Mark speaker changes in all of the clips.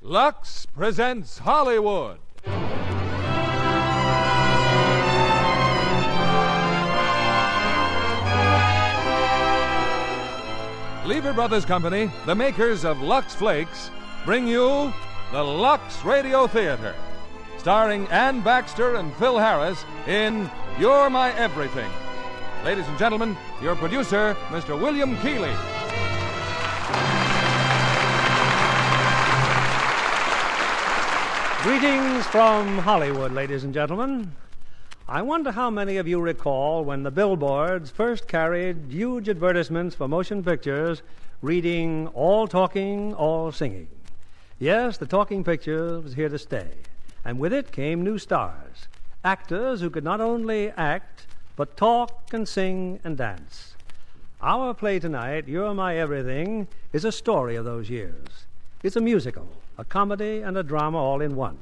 Speaker 1: Lux presents Hollywood. Lever Brothers Company, the makers of Lux Flakes, bring you the Lux Radio Theatre, starring Ann Baxter and Phil Harris in You're My Everything. Ladies and gentlemen, your producer, Mr. William Keeley.
Speaker 2: Greetings from Hollywood, ladies and gentlemen. I wonder how many of you recall when the billboards first carried huge advertisements for motion pictures reading all talking, all singing. Yes, the talking picture was here to stay, and with it came new stars, actors who could not only act, but talk and sing and dance. Our play tonight, You're My Everything, is a story of those years. It's a musical, a comedy, and a drama all in one,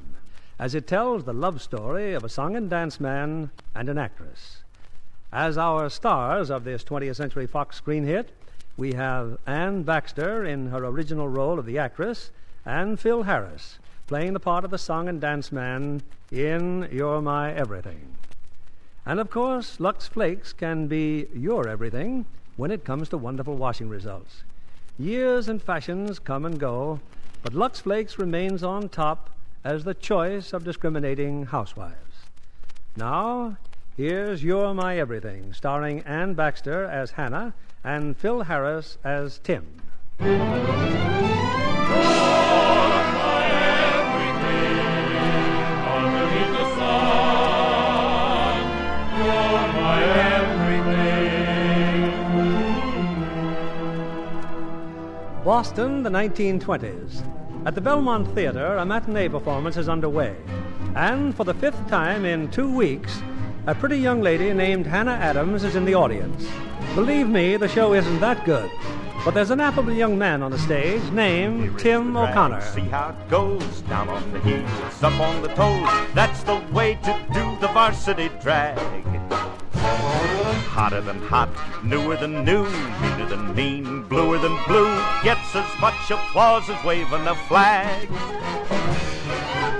Speaker 2: as it tells the love story of a song and dance man and an actress. As our stars of this 20th Century Fox screen hit, we have Ann Baxter in her original role of the actress, and Phil Harris playing the part of the song and dance man in You're My Everything. And of course, Lux Flakes can be your everything when it comes to wonderful washing results. Years and fashions come and go, but Lux Flakes remains on top as the choice of discriminating housewives. Now, here's You're My Everything, starring Ann Baxter as Hannah and Phil Harris as Tim.
Speaker 3: You're my everything, underneath the sun. You're my everything.
Speaker 2: Boston, the 1920s. At the Belmont Theatre, a matinee performance is underway. And for the fifth time in 2 weeks, a pretty young lady named Hannah Adams is in the audience. Believe me, the show isn't that good. But there's an affable young man on the stage named Tim O'Connor.
Speaker 4: See how it goes, down on the heels, up on the toes. That's the way to do the varsity drag. Hotter than hot, newer than new, meaner than mean, bluer than blue. Gets as much applause as waving a flag.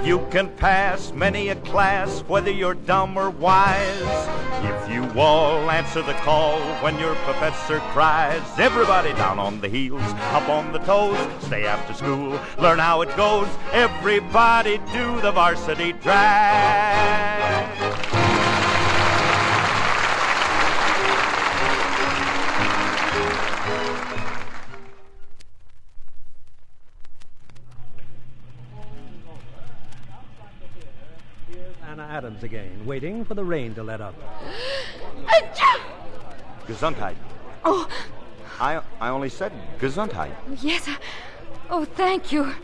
Speaker 4: You can pass many a class, whether you're dumb or wise, if you all answer the call when your professor cries. Everybody down on the heels, up on the toes, stay after school, learn how it goes. Everybody do the varsity drag.
Speaker 2: Adams again, waiting for the rain to let up.
Speaker 4: Gesundheit.
Speaker 5: Oh.
Speaker 4: I only said Gesundheit.
Speaker 5: Yes. Oh, thank you,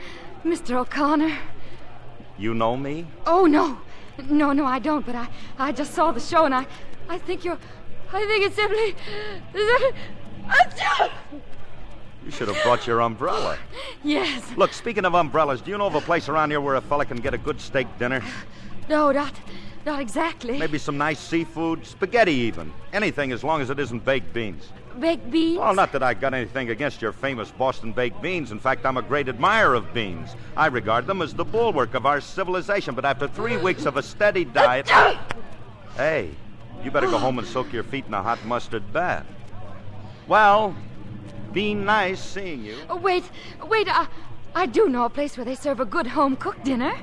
Speaker 5: Mr. O'Connor.
Speaker 4: You know me?
Speaker 5: Oh, no. No, I don't, but I just saw the show, and I think it's simply...
Speaker 4: You should have brought your umbrella.
Speaker 5: Yes.
Speaker 4: Look, speaking of umbrellas, do you know of a place around here where a fella can get a good steak dinner?
Speaker 5: No, not exactly.
Speaker 4: Maybe some nice seafood, spaghetti even. Anything as long as it isn't baked beans.
Speaker 5: Baked beans?
Speaker 4: Well, not that I got anything against your famous Boston baked beans. In fact, I'm a great admirer of beans. I regard them as the bulwark of our civilization. But after 3 weeks of a steady diet... Hey, you better go home and soak your feet in a hot mustard bath. Well, be nice seeing you.
Speaker 5: Wait. I do know a place where they serve a good home-cooked dinner.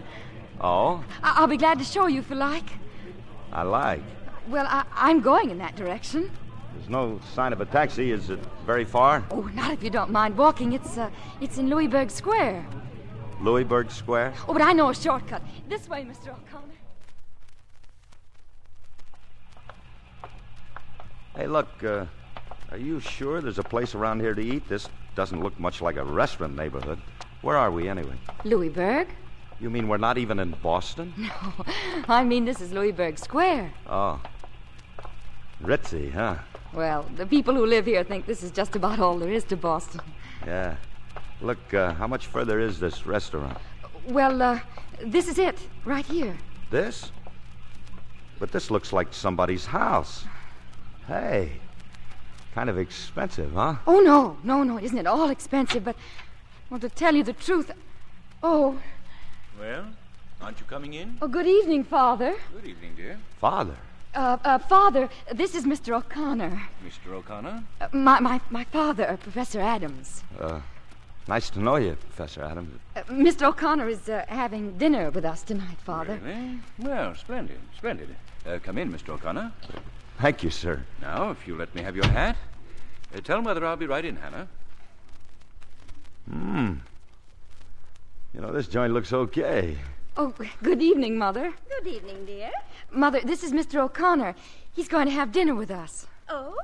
Speaker 4: Oh?
Speaker 5: I'll be glad to show you if you like.
Speaker 4: I like.
Speaker 5: Well, I'm going in that direction.
Speaker 4: There's no sign of a taxi. Is it very far?
Speaker 5: Oh, not if you don't mind walking. It's in Louisburg Square.
Speaker 4: Louisburg Square?
Speaker 5: Oh, but I know a shortcut. This way, Mr. O'Connor.
Speaker 4: Hey, look, are you sure there's a place around here to eat? This doesn't look much like a restaurant neighborhood. Where are we, anyway?
Speaker 5: Louisburg?
Speaker 4: You mean we're not even in Boston?
Speaker 5: No, I mean this is Louisburg Square.
Speaker 4: Oh. Ritzy, huh?
Speaker 5: Well, the people who live here think this is just about all there is to Boston.
Speaker 4: Yeah. Look, how much further is this restaurant?
Speaker 5: Well, this is it, right here.
Speaker 4: This? But this looks like somebody's house. Hey, kind of expensive, huh?
Speaker 5: Oh, no, it isn't at all expensive, but, well, to tell you the truth, Oh,
Speaker 6: Well, aren't you coming in?
Speaker 5: good evening, Father.
Speaker 6: Good evening, dear.
Speaker 4: Father.
Speaker 5: Father, this is Mr. O'Connor.
Speaker 6: Mr. O'Connor?
Speaker 5: My father, Professor Adams.
Speaker 4: Nice to know you, Professor Adams.
Speaker 5: Mr. O'Connor is having dinner with us tonight, Father.
Speaker 6: Really? Well, splendid, splendid. Come in, Mr. O'Connor.
Speaker 4: Thank you, sir.
Speaker 6: Now, if you let me have your hat. Tell Mother I'll be right in, Hannah.
Speaker 4: You know, this joint looks okay.
Speaker 5: Oh, good evening, Mother.
Speaker 7: Good evening, dear.
Speaker 5: Mother, this is Mr. O'Connor. He's going to have dinner with us.
Speaker 7: Oh?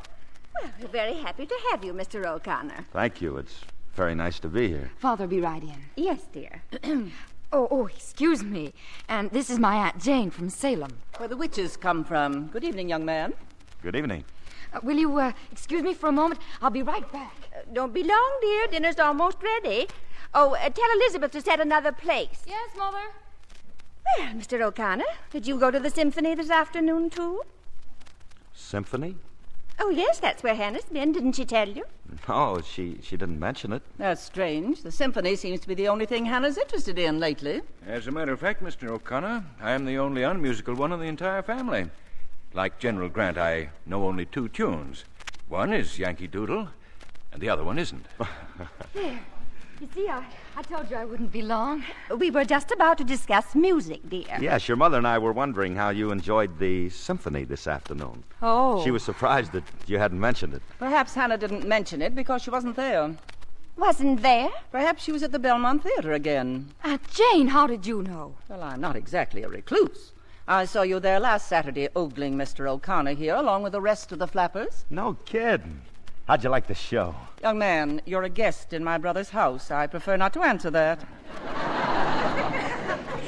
Speaker 7: Well, we're very happy to have you, Mr. O'Connor.
Speaker 4: Thank you. It's very nice to be here.
Speaker 5: Father, be right in.
Speaker 7: Yes, dear.
Speaker 5: Excuse me. And this is my Aunt Jane from Salem.
Speaker 8: Where the witches come from. Good evening, young man.
Speaker 4: Good evening.
Speaker 5: Will you excuse me for a moment? I'll be right back.
Speaker 7: Don't be long, dear. Dinner's almost ready. Oh, tell Elizabeth to set another place.
Speaker 5: Yes, Mother.
Speaker 7: Well, Mr. O'Connor, did you go to the symphony this afternoon, too?
Speaker 4: Symphony?
Speaker 7: Oh, yes, that's where Hannah's been. Didn't she tell you?
Speaker 4: No, she didn't mention it.
Speaker 8: That's strange. The symphony seems to be the only thing Hannah's interested in lately.
Speaker 6: As a matter of fact, Mr. O'Connor, I am the only unmusical one in the entire family. Like General Grant, I know only 2 tunes. One is Yankee Doodle, and the other one isn't.
Speaker 5: There. You see, I told you I wouldn't be long.
Speaker 7: We were just about to discuss music, dear.
Speaker 4: Yes, your mother and I were wondering how you enjoyed the symphony this afternoon.
Speaker 7: Oh.
Speaker 4: She was surprised that you hadn't mentioned it.
Speaker 8: Perhaps Hannah didn't mention it because she wasn't there.
Speaker 7: Wasn't there?
Speaker 8: Perhaps she was at the Belmont Theatre again.
Speaker 5: Aunt Jane, how did you know?
Speaker 8: Well, I'm not exactly a recluse. I saw you there last Saturday ogling Mr. O'Connor here along with the rest of the flappers.
Speaker 4: No kidding. How'd you like the show?
Speaker 8: Young man, you're a guest in my brother's house. I prefer not to answer that.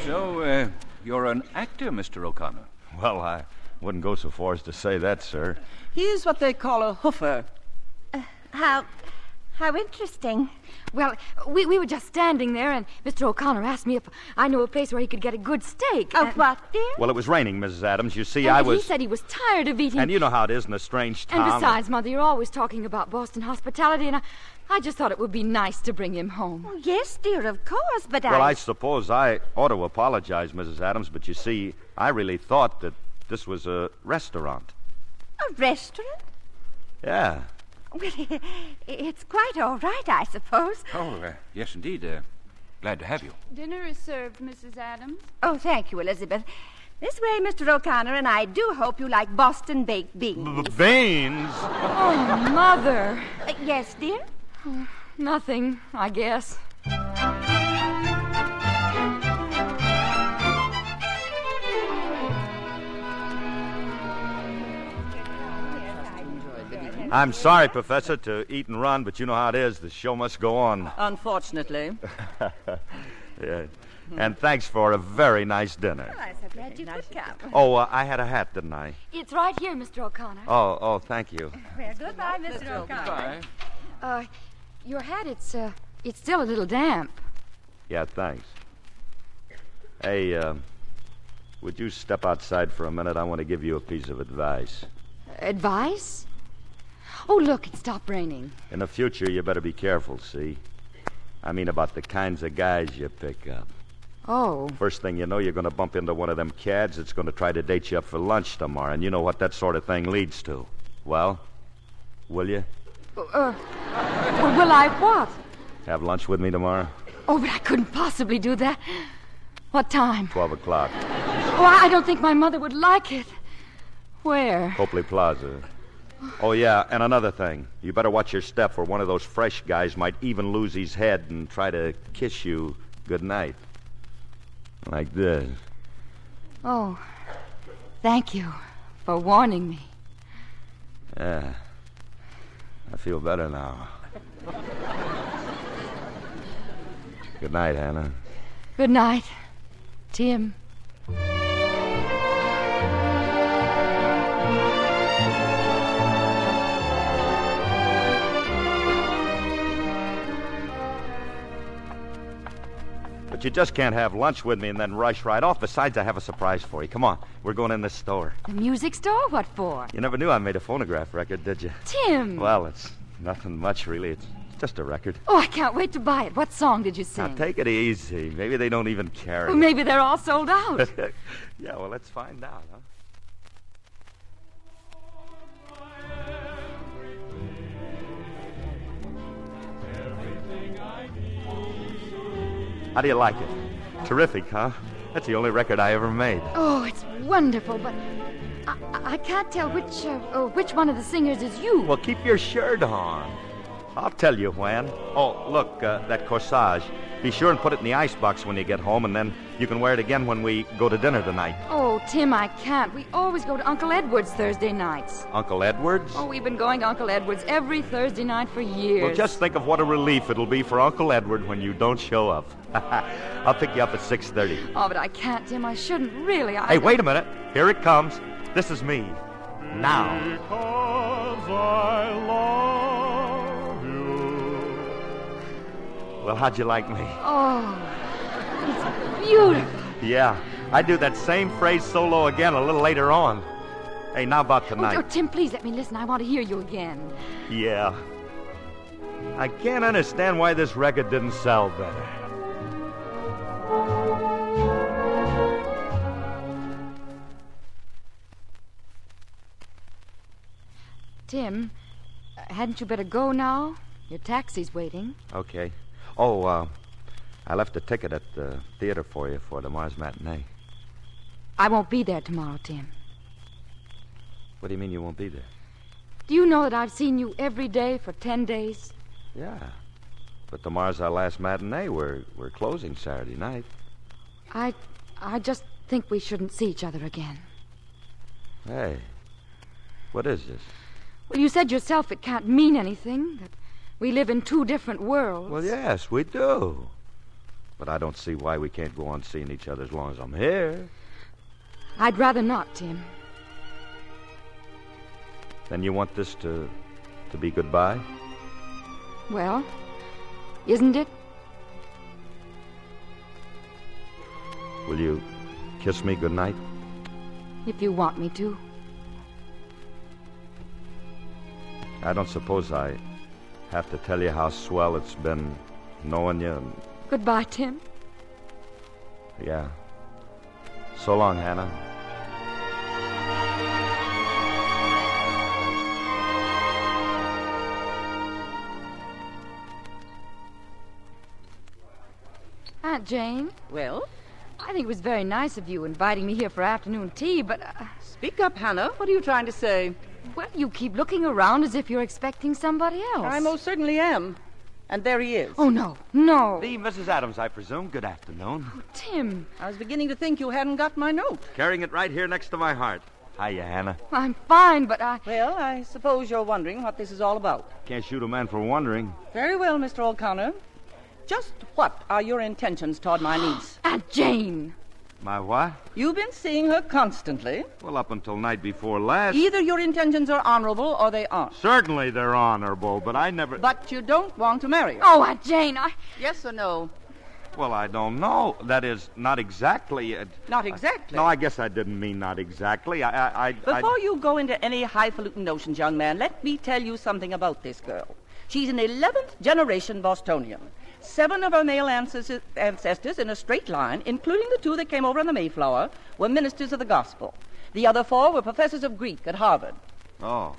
Speaker 6: So, you're an actor, Mr. O'Connor?
Speaker 4: Well, I wouldn't go so far as to say that, sir.
Speaker 8: He's what they call a hoofer.
Speaker 7: How interesting.
Speaker 5: Well, we were just standing there, and Mr. O'Connor asked me if I knew a place where he could get a good steak.
Speaker 7: Of what, dear?
Speaker 4: Well, it was raining, Mrs. Adams. You see,
Speaker 5: And he said he was tired of eating.
Speaker 4: And you know how it is in a strange town.
Speaker 5: And besides, Mother, you're always talking about Boston hospitality, and I just thought it would be nice to bring him home.
Speaker 7: Oh, yes, dear, of course, but
Speaker 4: Well, I suppose I ought to apologize, Mrs. Adams, but you see, I really thought that this was a restaurant.
Speaker 7: A restaurant?
Speaker 4: Yeah.
Speaker 7: Well, it's quite all right, I suppose.
Speaker 6: Oh, yes, indeed. Glad to have you.
Speaker 9: Dinner is served, Mrs. Adams.
Speaker 7: Oh, thank you, Elizabeth. This way, Mr. O'Connor, and I do hope you like Boston baked beans.
Speaker 4: Beans?
Speaker 5: Oh, Mother.
Speaker 7: Yes, dear?
Speaker 5: Nothing, I guess.
Speaker 4: I'm sorry, Professor, to eat and run, but you know how it is. The show must go on.
Speaker 8: Unfortunately.
Speaker 4: Yeah. And thanks for a very nice dinner.
Speaker 7: I'm so glad you could come.
Speaker 4: Oh, I had a hat, didn't I?
Speaker 5: It's right here, Mr. O'Connor.
Speaker 4: Oh, thank you.
Speaker 7: Well, goodbye, Mr. O'Connor.
Speaker 6: Bye.
Speaker 5: Your hat, it's still a little damp.
Speaker 4: Yeah, thanks. Hey, would you step outside for a minute? I want to give you a piece of advice.
Speaker 5: Advice? Oh, look, it stopped raining.
Speaker 4: In the future, you better be careful, see? I mean about the kinds of guys you pick up.
Speaker 5: Oh.
Speaker 4: First thing you know, you're going to bump into one of them cads that's going to try to date you up for lunch tomorrow, and you know what that sort of thing leads to. Well, will you?
Speaker 5: Will I what?
Speaker 4: Have lunch with me tomorrow?
Speaker 5: Oh, but I couldn't possibly do that. What time?
Speaker 4: 12 o'clock.
Speaker 5: Oh, I don't think my mother would like it. Where?
Speaker 4: Copley Plaza. Oh, yeah, and another thing. You better watch your step, or one of those fresh guys might even lose his head and try to kiss you goodnight. Like this.
Speaker 5: Oh, thank you for warning me.
Speaker 4: Yeah. I feel better now. Good night, Hannah.
Speaker 5: Good night, Tim.
Speaker 4: But you just can't have lunch with me and then rush right off. Besides, I have a surprise for you. Come on, we're going in this store.
Speaker 5: The music store? What for?
Speaker 4: You never knew I made a phonograph record, did you?
Speaker 5: Tim!
Speaker 4: Well, it's nothing much, really. It's Just a record.
Speaker 5: Oh, I can't wait to buy it. What song did you sing?
Speaker 4: Now, take it easy. Maybe they don't even carry
Speaker 5: Well,
Speaker 4: it.
Speaker 5: maybe they're all sold out.
Speaker 4: Yeah, well, let's find out, huh? How do you like it? Terrific, huh? That's the only record I ever made.
Speaker 5: Oh, it's wonderful, but I can't tell which one of the singers is you.
Speaker 4: Well, keep your shirt on. I'll tell you when. Oh, look, that corsage. Be sure and put it in the icebox when you get home, and then you can wear it again when we go to dinner tonight.
Speaker 5: Oh, Tim, I can't. We always go to Uncle Edward's Thursday nights.
Speaker 4: Uncle Edward's?
Speaker 5: Oh, we've been going to Uncle Edward's every Thursday night for years.
Speaker 4: Well, just think of what a relief it'll be for Uncle Edward when you don't show up. I'll pick you up at 6:30.
Speaker 5: Oh, but I can't, Tim. I shouldn't really.
Speaker 4: Hey, wait a minute. Here it comes. This is me. Now.
Speaker 3: Because I love you.
Speaker 4: Well, how'd you like me?
Speaker 5: Oh, it's beautiful.
Speaker 4: Yeah, I do that same phrase solo again a little later on. Hey, now about tonight.
Speaker 5: Oh, Tim, please let me listen. I want to hear you again.
Speaker 4: Yeah. I can't understand why this record didn't sell better.
Speaker 5: Tim, hadn't you better go now? Your taxi's waiting.
Speaker 4: Okay. Oh, I left a ticket at the theater for you for tomorrow's matinee.
Speaker 5: I won't be there tomorrow, Tim.
Speaker 4: What do you mean you won't be there?
Speaker 5: Do you know that I've seen you every day for 10 days?
Speaker 4: Yeah. But tomorrow's our last matinee. We're closing Saturday night.
Speaker 5: I just think we shouldn't see each other again.
Speaker 4: Hey, what is this?
Speaker 5: Well, you said yourself it can't mean anything, that we live in two different worlds.
Speaker 4: Well, yes, we do. But I don't see why we can't go on seeing each other as long as I'm here.
Speaker 5: I'd rather not, Tim.
Speaker 4: Then you want this to be goodbye?
Speaker 5: Well, isn't it?
Speaker 4: Will you kiss me goodnight?
Speaker 5: If you want me to.
Speaker 4: I don't suppose I have to tell you how swell it's been knowing you.
Speaker 5: Goodbye, Tim.
Speaker 4: Yeah. So long, Hannah.
Speaker 5: Aunt Jane?
Speaker 8: Well?
Speaker 5: I think it was very nice of you inviting me here for afternoon tea, but...
Speaker 8: Speak up, Hannah. What are you trying to say?
Speaker 5: Well, you keep looking around as if you're expecting somebody else.
Speaker 8: I most certainly am. And there he is.
Speaker 5: Oh, no.
Speaker 4: The Mrs. Adams, I presume. Good afternoon.
Speaker 5: Oh, Tim.
Speaker 8: I was beginning to think you hadn't got my note.
Speaker 4: Carrying it right here next to my heart. Hiya, Hannah.
Speaker 5: I'm fine, but
Speaker 8: Well, I suppose you're wondering what this is all about.
Speaker 4: Can't shoot a man for wondering.
Speaker 8: Very well, Mr. O'Connor. Just what are your intentions toward my niece?
Speaker 5: Aunt Jane.
Speaker 4: My what?
Speaker 8: You've been seeing her constantly.
Speaker 4: Well, up until night before last.
Speaker 8: Either your intentions are honorable or they aren't.
Speaker 4: Certainly they're honorable, but I never...
Speaker 8: But you don't want to marry her.
Speaker 5: Oh, Aunt Jane,
Speaker 8: Yes or no?
Speaker 4: Well, I don't know. That is, not exactly.
Speaker 8: Not exactly?
Speaker 4: No, I guess I didn't mean not exactly.
Speaker 8: Before you go into any highfalutin notions, young man, let me tell you something about this girl. She's an 11th generation Bostonian. 7 of her male ancestors in a straight line, including the 2 that came over on the Mayflower, were ministers of the gospel. The other 4 were professors of Greek at Harvard.
Speaker 4: Oh,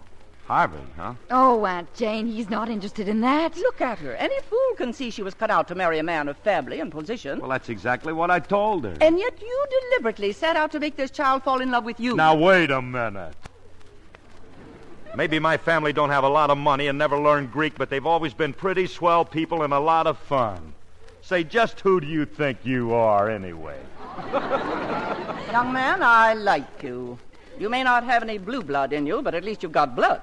Speaker 4: Harvard, huh?
Speaker 5: Oh, Aunt Jane, he's not interested in that.
Speaker 8: Look at her. Any fool can see she was cut out to marry a man of family and position.
Speaker 4: Well, that's exactly what I told her.
Speaker 8: And yet you deliberately set out to make this child fall in love with you.
Speaker 4: Now, wait a minute. Maybe my family don't have a lot of money and never learned Greek, but they've always been pretty swell people and a lot of fun. Say, just who do you think you are, anyway?
Speaker 8: Young man, I like you. You may not have any blue blood in you, but at least you've got blood.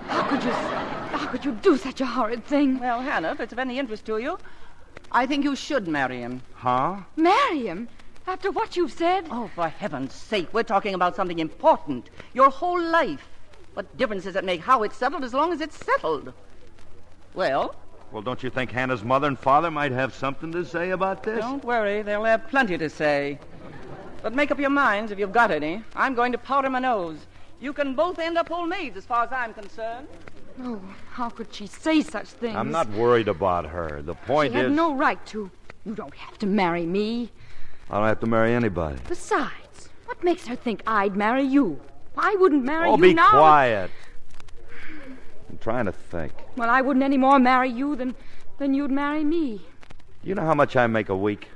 Speaker 5: How could you do such a horrid thing?
Speaker 8: Well, Hannah, if it's of any interest to you, I think you should marry him.
Speaker 4: Huh?
Speaker 5: Marry him? After what you've said?
Speaker 8: Oh, for heaven's sake, we're talking about something important. Your whole life. What difference does it make how it's settled as long as it's settled? Well?
Speaker 4: Well, don't you think Hannah's mother and father might have something to say about this?
Speaker 8: Don't worry, they'll have plenty to say. But make up your minds if you've got any. I'm going to powder my nose. You can both end up old maids as far as I'm concerned.
Speaker 5: Oh, how could she say such things?
Speaker 4: I'm not worried about her. The point
Speaker 5: She had
Speaker 4: is...
Speaker 5: no right to. You don't have to marry me.
Speaker 4: I don't have to marry anybody.
Speaker 5: Besides, what makes her think I'd marry you? I wouldn't marry you
Speaker 4: be
Speaker 5: now.
Speaker 4: quiet. I'm trying to think.
Speaker 5: Well, I wouldn't any more marry you than you'd marry me.
Speaker 4: You know how much I make a week?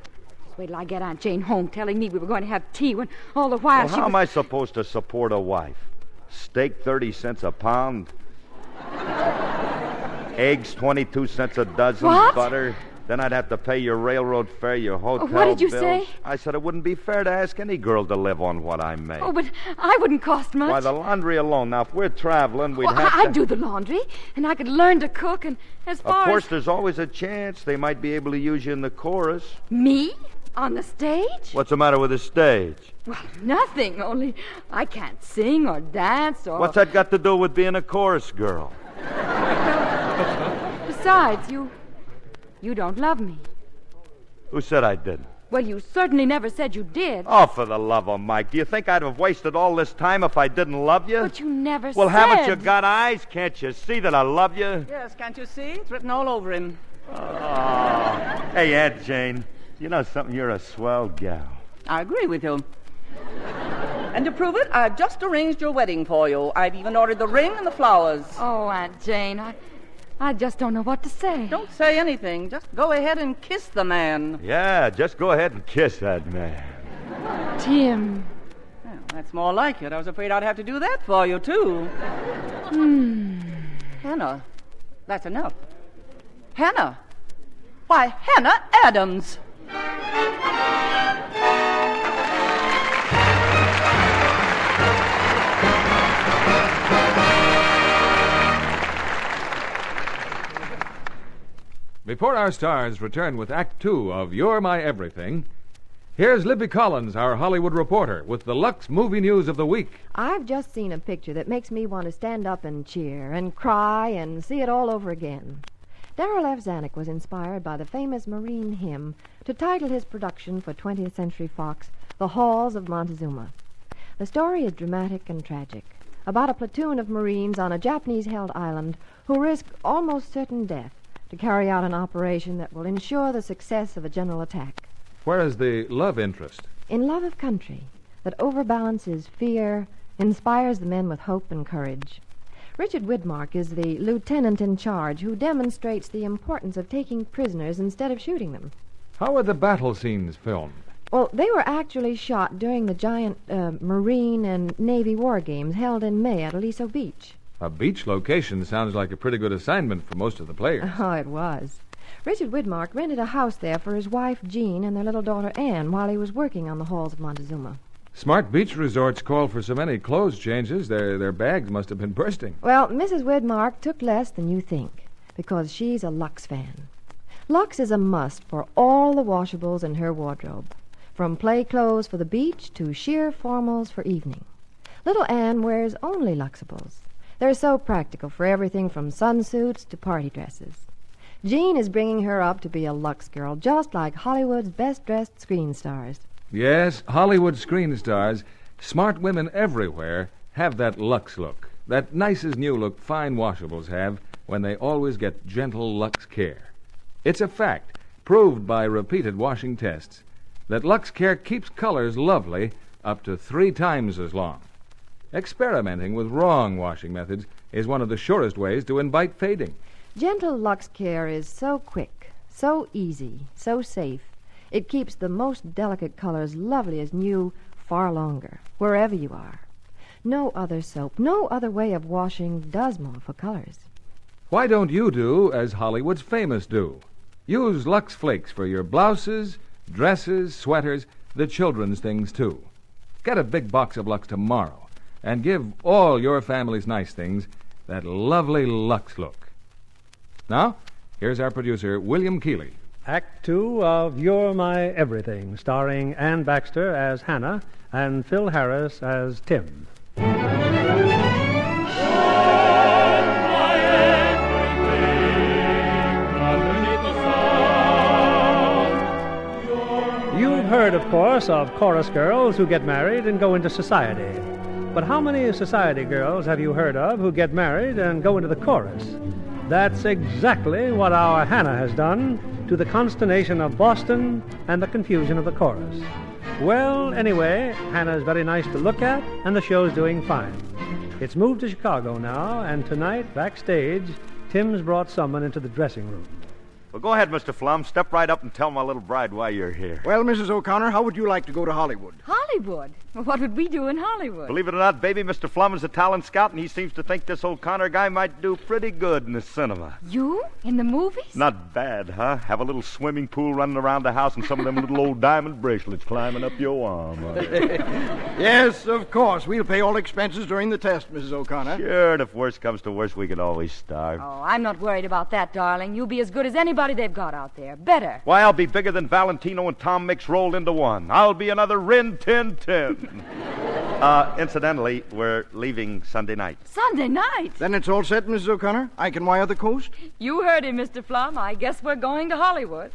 Speaker 5: Just wait till I get Aunt Jane home telling me we were going to have tea when all the while
Speaker 4: Well, how am I supposed to support a wife? Steak 30 cents a pound? Eggs 22 cents a dozen?
Speaker 5: What?
Speaker 4: Butter? Then I'd have to pay your railroad fare, your hotel
Speaker 5: What did you
Speaker 4: bills.
Speaker 5: say?
Speaker 4: I said it wouldn't be fair to ask any girl to live on what I make.
Speaker 5: Oh, but I wouldn't cost much.
Speaker 4: Why, the laundry alone. Now, if we're traveling, we'd
Speaker 5: Well,
Speaker 4: have to...
Speaker 5: I'd do the laundry, and I could learn to cook, and as far
Speaker 4: Of course,
Speaker 5: as...
Speaker 4: there's always a chance they might be able to use you in the chorus.
Speaker 5: Me? On the stage?
Speaker 4: What's the matter with the stage?
Speaker 5: Well, nothing, only I can't sing or dance or...
Speaker 4: What's that got to do with being a chorus girl?
Speaker 5: Besides, you don't love me.
Speaker 4: Who said I didn't?
Speaker 5: Well, you certainly never said you did.
Speaker 4: Oh, for the love of Mike. Do you think I'd have wasted all this time if I didn't love you?
Speaker 5: But you never said...
Speaker 4: Well, haven't you got eyes? Can't you see that I love you?
Speaker 8: Yes, can't you see? It's written all over him.
Speaker 4: Oh. Hey, Aunt Jane, you know something? You're a swell gal.
Speaker 8: I agree with you. And to prove it, I've just arranged your wedding for you. I've even ordered the ring and the flowers.
Speaker 5: Oh, Aunt Jane, I just don't know what to say.
Speaker 8: Don't say anything. Just go ahead and kiss the man.
Speaker 4: Yeah, just go ahead and kiss that man.
Speaker 5: Tim.
Speaker 8: Well, that's more like it. I was afraid I'd have to do that for you, too. Hannah, that's enough. Hannah. Why, Hannah Adams.
Speaker 1: Before our stars return with Act Two of You're My Everything, here's Libby Collins, our Hollywood reporter, with the Lux movie news of the week.
Speaker 10: I've just seen a picture that makes me want to stand up and cheer and cry and see it all over again. Darryl F. Zanuck was inspired by the famous Marine hymn to title his production for 20th Century Fox, The Halls of Montezuma. The story is dramatic and tragic, about a platoon of Marines on a Japanese-held island who risk almost certain death to carry out an operation that will ensure the success of a general attack.
Speaker 1: Where is the love interest?
Speaker 10: In love of country that overbalances fear, inspires the men with hope and courage. Richard Widmark is the lieutenant in charge who demonstrates the importance of taking prisoners instead of shooting them.
Speaker 1: How are the battle scenes filmed?
Speaker 10: Well, they were actually shot during the giant Marine and Navy war games held in May at Aliso Beach.
Speaker 1: A beach location sounds like a pretty good assignment for most of the players.
Speaker 10: Oh, it was. Richard Widmark rented a house there for his wife, Jean, and their little daughter, Anne, while he was working on the halls of Montezuma.
Speaker 1: Smart beach resorts call for so many clothes changes, their bags must have been bursting.
Speaker 10: Well, Mrs. Widmark took less than you think, because she's a Lux fan. Lux is a must for all the washables in her wardrobe, from play clothes for the beach to sheer formals for evening. Little Anne wears only Luxables. They're so practical for everything from sunsuits to party dresses. Jean is bringing her up to be a Lux girl, just like Hollywood's best-dressed screen stars.
Speaker 1: Yes, Hollywood screen stars, smart women everywhere, have that Lux look. That nice-as-new look fine washables have when they always get gentle Lux care. It's a fact, proved by repeated washing tests, that Lux Care keeps colors lovely up to 3 times as long. Experimenting with wrong washing methods is one of the surest ways to invite fading.
Speaker 10: Gentle Lux Care is so quick, so easy, so safe. It keeps the most delicate colors lovely as new far longer, wherever you are. No other soap, no other way of washing does more for colors.
Speaker 1: Why don't you do as Hollywood's famous do? Use Lux Flakes for your blouses, dresses, sweaters, the children's things, too. Get a big box of Lux tomorrow and give all your family's nice things that lovely Lux look. Now, here's our producer, William Keeley.
Speaker 2: Act Two of You're My Everything, starring Ann Baxter as Hannah and Phil Harris as Tim. You've heard, of course, of chorus girls who get married and go into society. But how many society girls have you heard of who get married and go into the chorus? That's exactly what our Hannah has done, to the consternation of Boston and the confusion of the chorus. Well, anyway, Hannah's very nice to look at, and the show's doing fine. It's moved to Chicago now, and tonight, backstage, Tim's brought someone into the dressing room.
Speaker 4: Well, go ahead, Mr. Flum. Step right up and tell my little bride why you're here.
Speaker 11: Well, Mrs. O'Connor, how would you like to go to Hollywood?
Speaker 5: Hollywood? Well, what would we do in Hollywood?
Speaker 4: Believe it or not, baby, Mr. Flum is a talent scout, and he seems to think this O'Connor guy might do pretty good in the cinema.
Speaker 5: You? In the movies?
Speaker 4: Not bad, huh? Have a little swimming pool running around the house and some of them little old diamond bracelets climbing up your arm.
Speaker 11: Yes, of course. We'll pay all expenses during the test, Mrs. O'Connor.
Speaker 4: Sure, and if worse comes to worse, we can always starve.
Speaker 5: Oh, I'm not worried about that, darling. You'll be as good as anybody they've got out there. Better.
Speaker 4: Why, I'll be bigger than Valentino and Tom Mix rolled into one. I'll be another Rin Tin Tin. Incidentally, we're leaving Sunday night.
Speaker 5: Sunday night?
Speaker 11: Then it's all set, Mrs. O'Connor. I can wire the coast.
Speaker 5: You heard him, Mr. Flum. I guess we're going to Hollywood.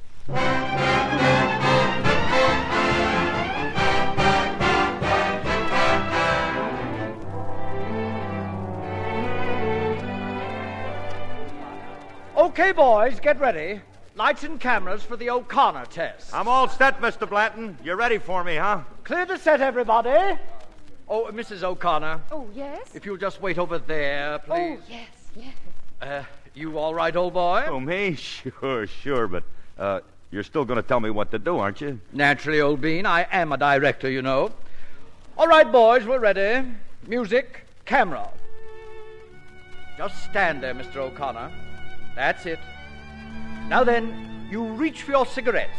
Speaker 12: Okay, boys, get ready. Lights and cameras for the O'Connor test.
Speaker 4: I'm all set, Mr. Blanton. You're ready for me, huh?
Speaker 12: Clear the set, everybody. Oh, Mrs. O'Connor.
Speaker 5: Oh, yes?
Speaker 12: If you'll just wait over there, please.
Speaker 5: Oh, yes.
Speaker 12: You all right, old boy?
Speaker 4: Oh, me? Sure, but you're still going to tell me what to do, aren't you?
Speaker 12: Naturally, old bean. I am a director, you know. All right, boys, we're ready. Music, camera. Just stand there, Mr. O'Connor. That's it. Now then, you reach for your cigarettes.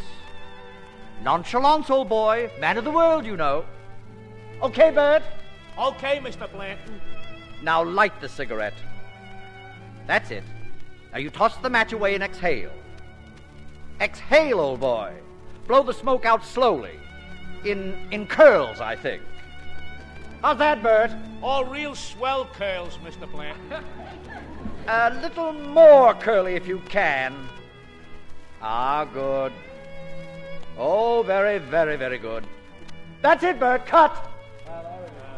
Speaker 12: Nonchalance, old boy. Man of the world, you know. Okay, Bert?
Speaker 13: Okay, Mr. Blanton.
Speaker 12: Now light the cigarette. That's it. Now you toss the match away and exhale. Exhale, old boy. Blow the smoke out slowly. In curls, I think. How's that, Bert?
Speaker 13: All real swell curls, Mr. Blanton.
Speaker 12: A little more curly if you can. Ah, good. Oh, very, very, very good. That's it, Bert. Cut.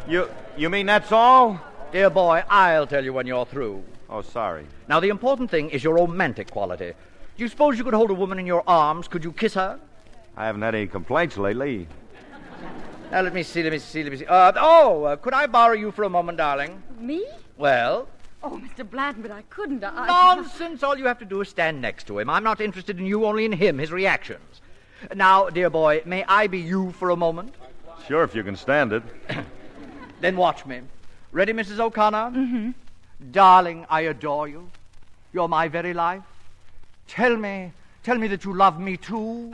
Speaker 4: You mean that's all?
Speaker 12: Dear boy, I'll tell you when you're through.
Speaker 4: Oh, sorry.
Speaker 12: Now, the important thing is your romantic quality. Do you suppose you could hold a woman in your arms? Could you kiss her?
Speaker 4: I haven't had any complaints lately.
Speaker 12: Now, let me see. Could I borrow you for a moment, darling?
Speaker 5: Me?
Speaker 12: Well?
Speaker 5: Oh, Mr. Blanton, but I couldn't.
Speaker 12: Nonsense. All you have to do is stand next to him. I'm not interested in you, only in him, his reactions. Now, dear boy, may I be you for a moment?
Speaker 4: Sure, if you can stand it.
Speaker 12: Then watch me. Ready, Mrs. O'Connor?
Speaker 5: Mm-hmm.
Speaker 12: Darling, I adore you. You're my very life. Tell me that you love me too.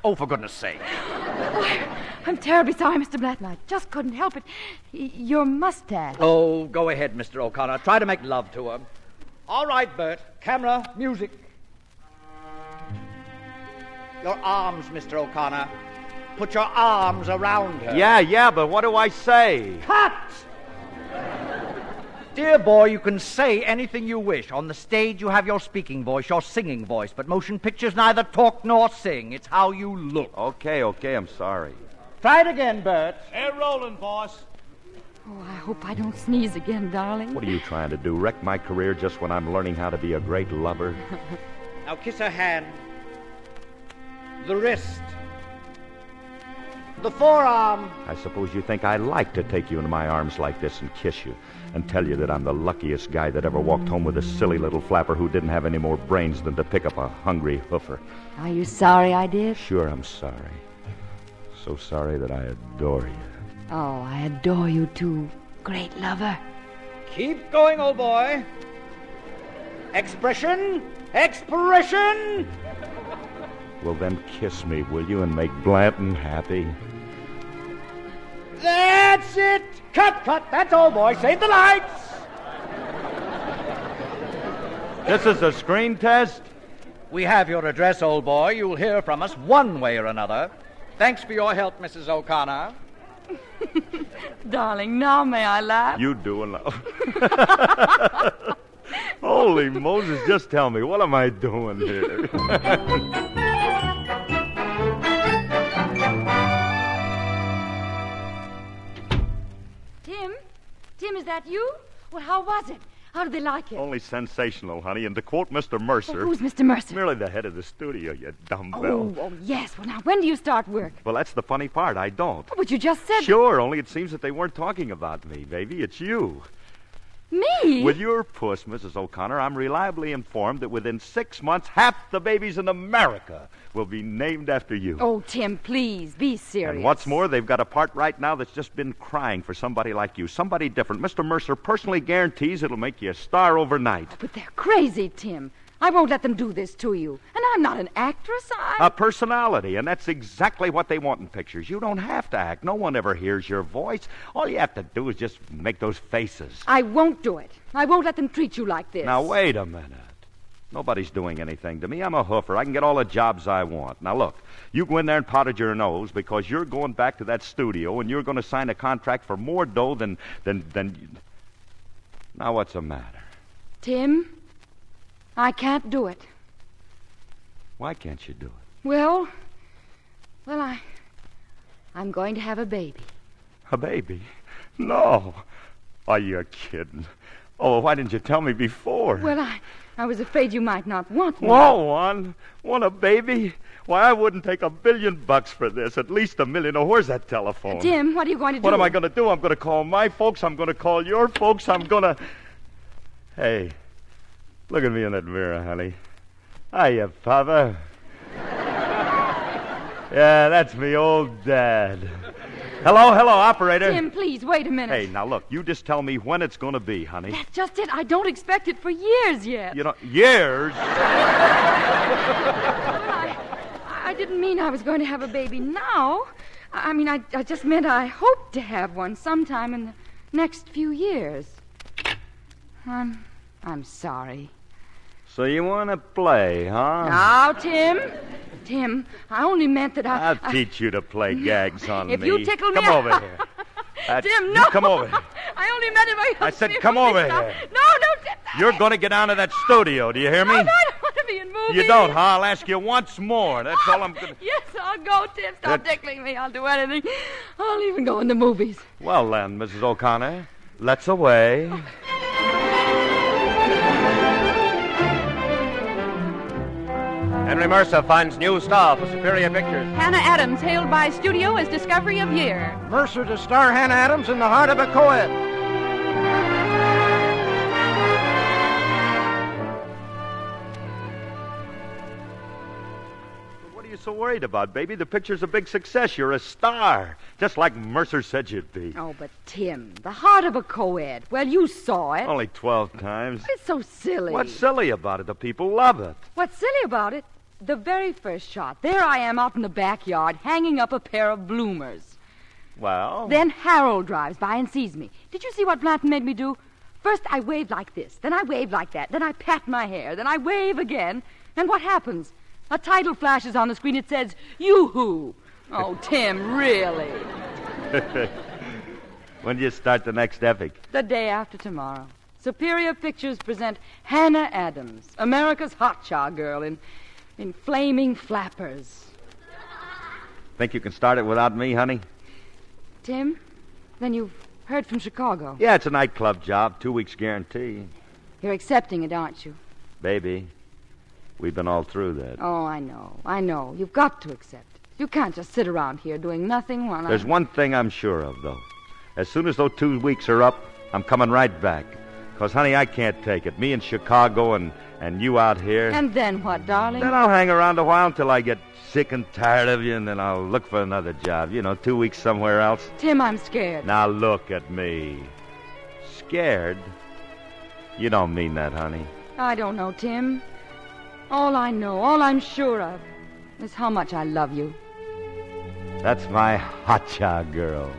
Speaker 12: Oh, for goodness sake.
Speaker 5: I'm terribly sorry, Mr. Blanton. I just couldn't help it. Your mustache.
Speaker 12: Oh, go ahead, Mr. O'Connor. Try to make love to her. All right, Bert. Camera, music. Your arms, Mr. O'Connor. Put your arms around her.
Speaker 4: Yeah, but what do I say?
Speaker 12: Cut! Dear boy, you can say anything you wish. On the stage, you have your speaking voice, your singing voice. But motion pictures neither talk nor sing. It's how you look.
Speaker 4: Okay, I'm sorry.
Speaker 12: Try it again, Bert.
Speaker 13: They're rolling, boss.
Speaker 5: Oh, I hope I don't sneeze again, darling.
Speaker 4: What are you trying to do? Wreck my career just when I'm learning how to be a great lover?
Speaker 12: Now kiss her hand. The wrist. The forearm.
Speaker 4: I suppose you think I like to take you into my arms like this and kiss you and tell you that I'm the luckiest guy that ever walked home with a silly little flapper who didn't have any more brains than to pick up a hungry hoofer.
Speaker 5: Are you sorry I did?
Speaker 4: Sure, I'm sorry. So sorry that I adore you.
Speaker 5: Oh, I adore you too, great lover.
Speaker 12: Keep going, old boy. Expression.
Speaker 4: Well, then kiss me, will you, and make Blanton happy?
Speaker 12: That's it. Cut. That's all, boy. Save the lights.
Speaker 4: This is a screen test?
Speaker 12: We have your address, old boy. You'll hear from us one way or another. Thanks for your help, Mrs. O'Connor.
Speaker 5: Darling, now may I laugh?
Speaker 4: You do enough. Holy Moses, just tell me, what am I doing here?
Speaker 5: Tim, that you? Well, how was it? How did they like it?
Speaker 4: Only sensational, honey. And to quote Mr. Mercer...
Speaker 5: Well, who's Mr. Mercer?
Speaker 4: Merely the head of the studio, you dumbbell.
Speaker 5: Oh, yes. Well, now, when do you start work?
Speaker 4: Well, that's the funny part. I don't.
Speaker 5: But you just said...
Speaker 4: Sure, only it seems that they weren't talking about me, baby. It's you.
Speaker 5: Me?
Speaker 4: With your puss, Mrs. O'Connor, I'm reliably informed that within 6 months, half the babies in America will be named after you.
Speaker 5: Oh, Tim, please, be serious.
Speaker 4: And what's more, they've got a part right now that's just been crying for somebody like you, somebody different. Mr. Mercer personally guarantees it'll make you a star overnight.
Speaker 5: Oh, but they're crazy, Tim. I won't let them do this to you. And I'm not an actress,
Speaker 4: A personality, and that's exactly what they want in pictures. You don't have to act. No one ever hears your voice. All you have to do is just make those faces.
Speaker 5: I won't do it. I won't let them treat you like this.
Speaker 4: Now, wait a minute. Nobody's doing anything to me. I'm a hoofer. I can get all the jobs I want. Now, look, you go in there and powder your nose because you're going back to that studio and you're going to sign a contract for more dough than... Now, what's the matter?
Speaker 5: Tim, I can't do it.
Speaker 4: Why can't you do it?
Speaker 5: Well, I'm going to have a baby.
Speaker 4: A baby? No. Are you kidding? Oh, why didn't you tell me before?
Speaker 5: Well, I was afraid you might not want me.
Speaker 4: Want one? Want a baby? Why, I wouldn't take $1 billion for this. At least $1 million. Oh, where's that telephone?
Speaker 5: Tim, what are you going to do?
Speaker 4: What am I going to do? I'm going to call my folks. I'm going to call your folks. I'm going to... Hey, look at me in that mirror, honey. Hiya, Papa. Yeah, that's me old dad. Hello, operator.
Speaker 5: Tim, please, wait a minute.
Speaker 4: Hey, now look, you just tell me when it's going to be, honey.
Speaker 5: That's just it. I don't expect it for years yet.
Speaker 4: You know, years?
Speaker 5: I didn't mean I was going to have a baby now. I mean, I just meant I hope to have one sometime in the next few years. I'm sorry.
Speaker 4: So you want to play, huh?
Speaker 5: Now, Tim, I only meant that
Speaker 4: I'll teach you to play gags on
Speaker 5: if
Speaker 4: me.
Speaker 5: you tickle me...
Speaker 4: Come over here.
Speaker 5: Tim, no.
Speaker 4: You come over here.
Speaker 5: I only meant it by...
Speaker 4: I said come over here.
Speaker 5: No, Tim.
Speaker 4: You're going to get down to that studio. Do you hear me?
Speaker 5: No, I don't want to be in movies.
Speaker 4: You don't, huh? I'll ask you once more. That's all I'm going to...
Speaker 5: Yes, I'll go, Tim. Stop tickling me. I'll do anything. I'll even go in the movies.
Speaker 4: Well, then, Mrs. O'Connor, let's away.
Speaker 14: Henry Mercer finds new star for Superior Pictures.
Speaker 9: Hannah Adams, hailed by studio as Discovery of Year.
Speaker 11: Mercer to star Hannah Adams in The Heart of a Co-ed.
Speaker 4: What are you so worried about, baby? The picture's a big success. You're a star, just like Mercer said you'd be.
Speaker 5: Oh, but Tim, The Heart of a Co-ed. Well, you saw it.
Speaker 4: Only 12 times.
Speaker 5: It's so silly.
Speaker 4: What's silly about it? The people love it.
Speaker 5: What's silly about it? The very first shot. There I am out in the backyard, hanging up a pair of bloomers.
Speaker 4: Well?
Speaker 5: Then Harold drives by and sees me. Did you see what Blanton made me do? First, I waved like this. Then I waved like that. Then I pat my hair. Then I wave again. And what happens? A title flashes on the screen. It says, Yoo-hoo. Oh, Tim, really?
Speaker 4: When do you start the next epic?
Speaker 5: The day after tomorrow. Superior Pictures present Hannah Adams, America's hotshot girl in flaming flappers.
Speaker 4: Think you can start it without me, honey?
Speaker 5: Tim, then you've heard from Chicago.
Speaker 4: Yeah, it's a nightclub job, 2 weeks guarantee.
Speaker 5: You're accepting it, aren't you?
Speaker 4: Baby, we've been all through that.
Speaker 5: Oh, I know. You've got to accept it. You can't just sit around here doing nothing while
Speaker 4: There's one thing I'm sure of, though. As soon as those 2 weeks are up, I'm coming right back. Because, honey, I can't take it. Me in Chicago and you out here.
Speaker 5: And then what, darling?
Speaker 4: Then I'll hang around a while until I get sick and tired of you, and then I'll look for another job. 2 weeks somewhere else.
Speaker 5: Tim, I'm scared.
Speaker 4: Now look at me. Scared? You don't mean that, honey.
Speaker 5: I don't know, Tim. All I know, all I'm sure of, is how much I love you.
Speaker 4: That's my hotshot girl.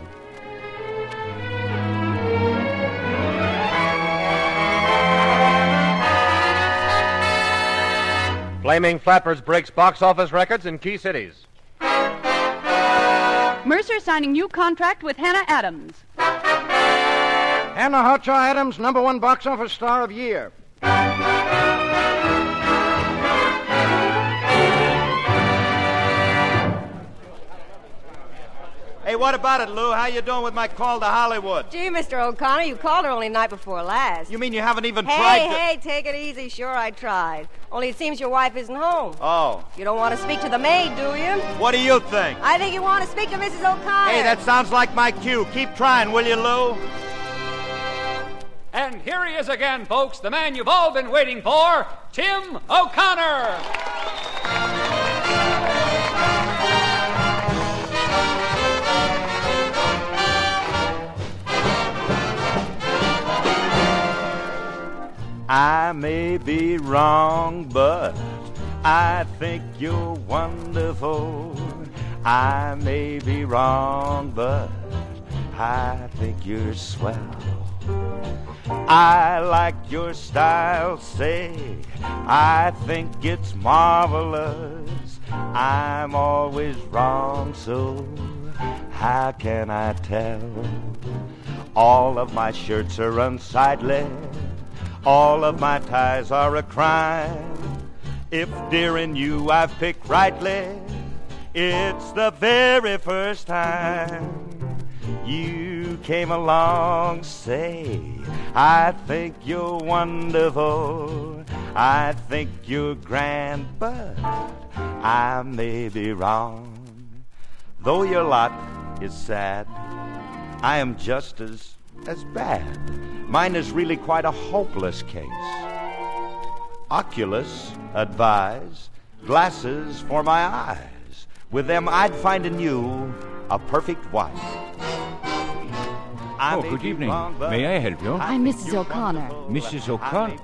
Speaker 14: Flaming Flappers breaks box office records in key cities.
Speaker 9: Mercer signing new contract with Hannah Adams.
Speaker 11: Hannah Hotshot Adams, #1 box office star of year.
Speaker 15: Hey,
Speaker 4: what about it, Lou? How you doing with my call to Hollywood?
Speaker 15: Gee, Mr. O'Connor, you called her only night before last.
Speaker 4: You mean you haven't even tried to...
Speaker 15: Hey, take it easy. Sure, I tried. Only it seems your wife isn't home.
Speaker 4: Oh.
Speaker 15: You don't want to speak to the maid, do you?
Speaker 4: What do you think?
Speaker 15: I think you want to speak to Mrs. O'Connor.
Speaker 4: Hey, that sounds like my cue. Keep trying, will you, Lou?
Speaker 16: And here he is again, folks, the man you've all been waiting for, Tim O'Connor.
Speaker 4: I may be wrong, but I think you're wonderful. I may be wrong, but I think you're swell. I like your style, say, I think it's marvelous. I'm always wrong, so how can I tell? All of my shirts are unsightly. All of my ties are a crime. If, dear, in you I've picked rightly, it's the very first time you came along, say, I think you're wonderful. I think you're grand, but I may be wrong. Though your lot is sad, I am just as bad. Mine is really quite a hopeless case. Oculus advise, glasses for my eyes. With them I'd find in you a perfect wife.
Speaker 6: Good evening. May I help you?
Speaker 5: I'm Mrs. O'Connor.
Speaker 6: Mrs. O'Connor?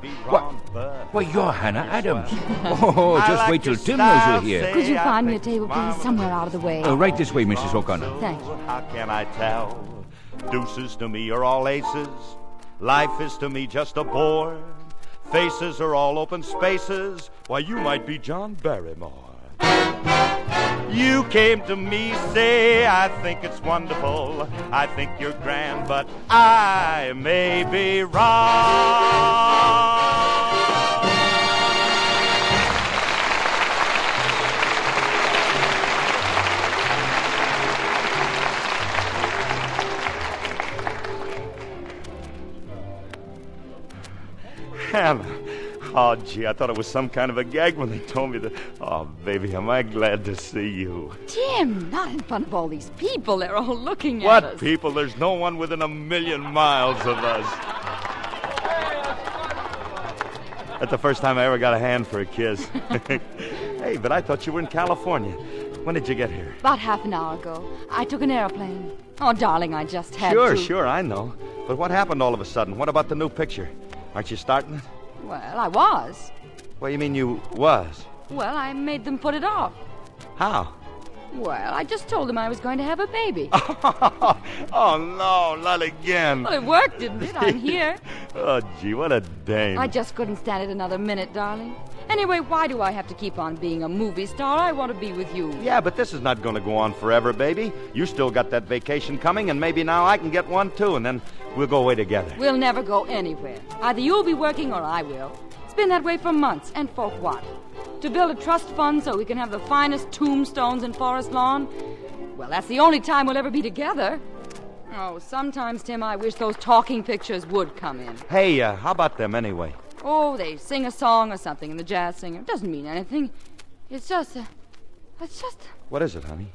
Speaker 6: Why, you're Hannah Adams. Oh, just wait till Tim knows you're here.
Speaker 5: Could you find me a table, please, somewhere out of the way?
Speaker 6: Right this way, Mrs. O'Connor.
Speaker 5: Thank you.
Speaker 4: How can I tell? Deuces to me are all aces. Life is to me just a bore. Faces are all open spaces. Why, you might be John Barrymore. You came to me, say, I think it's wonderful. I think you're grand, but I may be wrong. Hannah. Oh, gee, I thought it was some kind of a gag when they told me that. Oh, baby, am I glad to see you.
Speaker 5: Tim, not in front of all these people. They're all looking at us.
Speaker 4: What people? There's no one within 1,000,000 miles of us. That's the first time I ever got a hand for a kiss. Hey, but I thought you were in California. When did you get here?
Speaker 5: About half an hour ago. I took an airplane. Oh, darling, I just had to.
Speaker 4: Sure, I know. But what happened all of a sudden? What about the new picture? Aren't you starting it?
Speaker 5: Well, I was.
Speaker 4: What do you mean you was?
Speaker 5: Well, I made them put it off.
Speaker 4: How?
Speaker 5: Well, I just told them I was going to have a baby.
Speaker 4: Oh, no, not again.
Speaker 5: Well, it worked, didn't it? I'm here.
Speaker 4: Oh, gee, what a dame.
Speaker 5: I just couldn't stand it another minute, darling. Anyway, why do I have to keep on being a movie star? I want to be with you.
Speaker 4: Yeah, but this is not going to go on forever, baby. You still got that vacation coming, and maybe now I can get one, too, and then we'll go away together.
Speaker 5: We'll never go anywhere. Either you'll be working or I will. It's been that way for months, and for what? To build a trust fund so we can have the finest tombstones in Forest Lawn? Well, that's the only time we'll ever be together. Oh, sometimes, Tim, I wish those talking pictures would come in.
Speaker 4: Hey, how about them anyway?
Speaker 5: Oh, they sing a song or something, and the jazz singer. It doesn't mean anything. It's just...
Speaker 4: What is it, honey?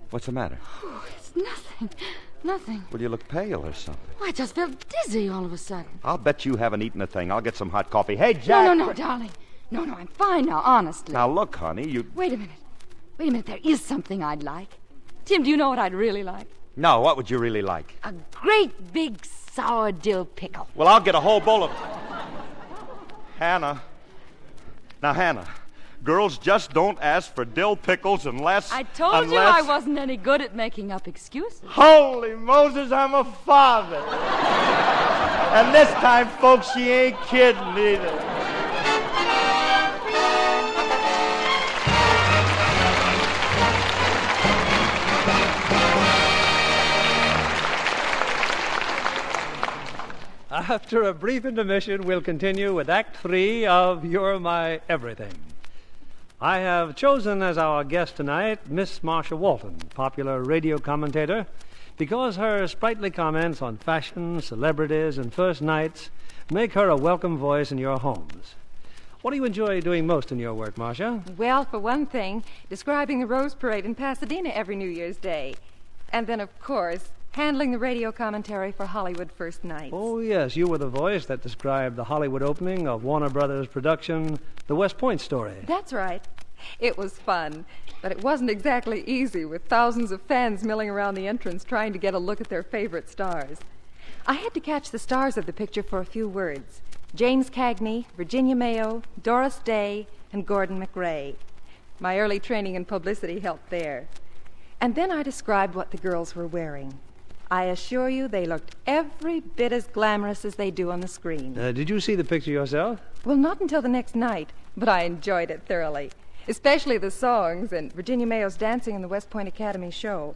Speaker 4: What's the matter?
Speaker 5: Oh, it's nothing. Nothing.
Speaker 4: Well, you look pale or something.
Speaker 5: Oh, I just felt dizzy all of a sudden.
Speaker 4: I'll bet you haven't eaten a thing. I'll get some hot coffee. Hey, Jack!
Speaker 5: No, darling. No, I'm fine now, honestly.
Speaker 4: Now, look, honey, you...
Speaker 5: Wait a minute. There is something I'd like. Tim, do you know what I'd really like?
Speaker 4: No, what would you really like?
Speaker 5: A great big sour dill pickle.
Speaker 4: Well, I'll get a whole bowl of... Hannah. Now, Hannah, girls just don't ask for dill pickles unless...
Speaker 5: I told you I wasn't any good at making up excuses.
Speaker 4: Holy Moses, I'm a father. And this time, folks, she ain't kidding either.
Speaker 2: After a brief intermission, we'll continue with Act 3 of You're My Everything. I have chosen as our guest tonight Miss Marsha Walton, popular radio commentator, because her sprightly comments on fashion, celebrities, and first nights make her a welcome voice in your homes. What do you enjoy doing most in your work, Marcia?
Speaker 17: Well, for one thing, describing the Rose Parade in Pasadena every New Year's Day. And then, of course, handling the radio commentary for Hollywood First Nights.
Speaker 2: Oh, yes, you were the voice that described the Hollywood opening of Warner Brothers' production, The West Point Story.
Speaker 17: That's right. It was fun, but it wasn't exactly easy with thousands of fans milling around the entrance trying to get a look at their favorite stars. I had to catch the stars of the picture for a few words. James Cagney, Virginia Mayo, Doris Day, and Gordon MacRae. My early training in publicity helped there. And then I described what the girls were wearing. I assure you they looked every bit as glamorous as they do on the screen.
Speaker 2: Did you see the picture yourself?
Speaker 17: Well, not until the next night, but I enjoyed it thoroughly, especially the songs and Virginia Mayo's dancing in the West Point Academy show.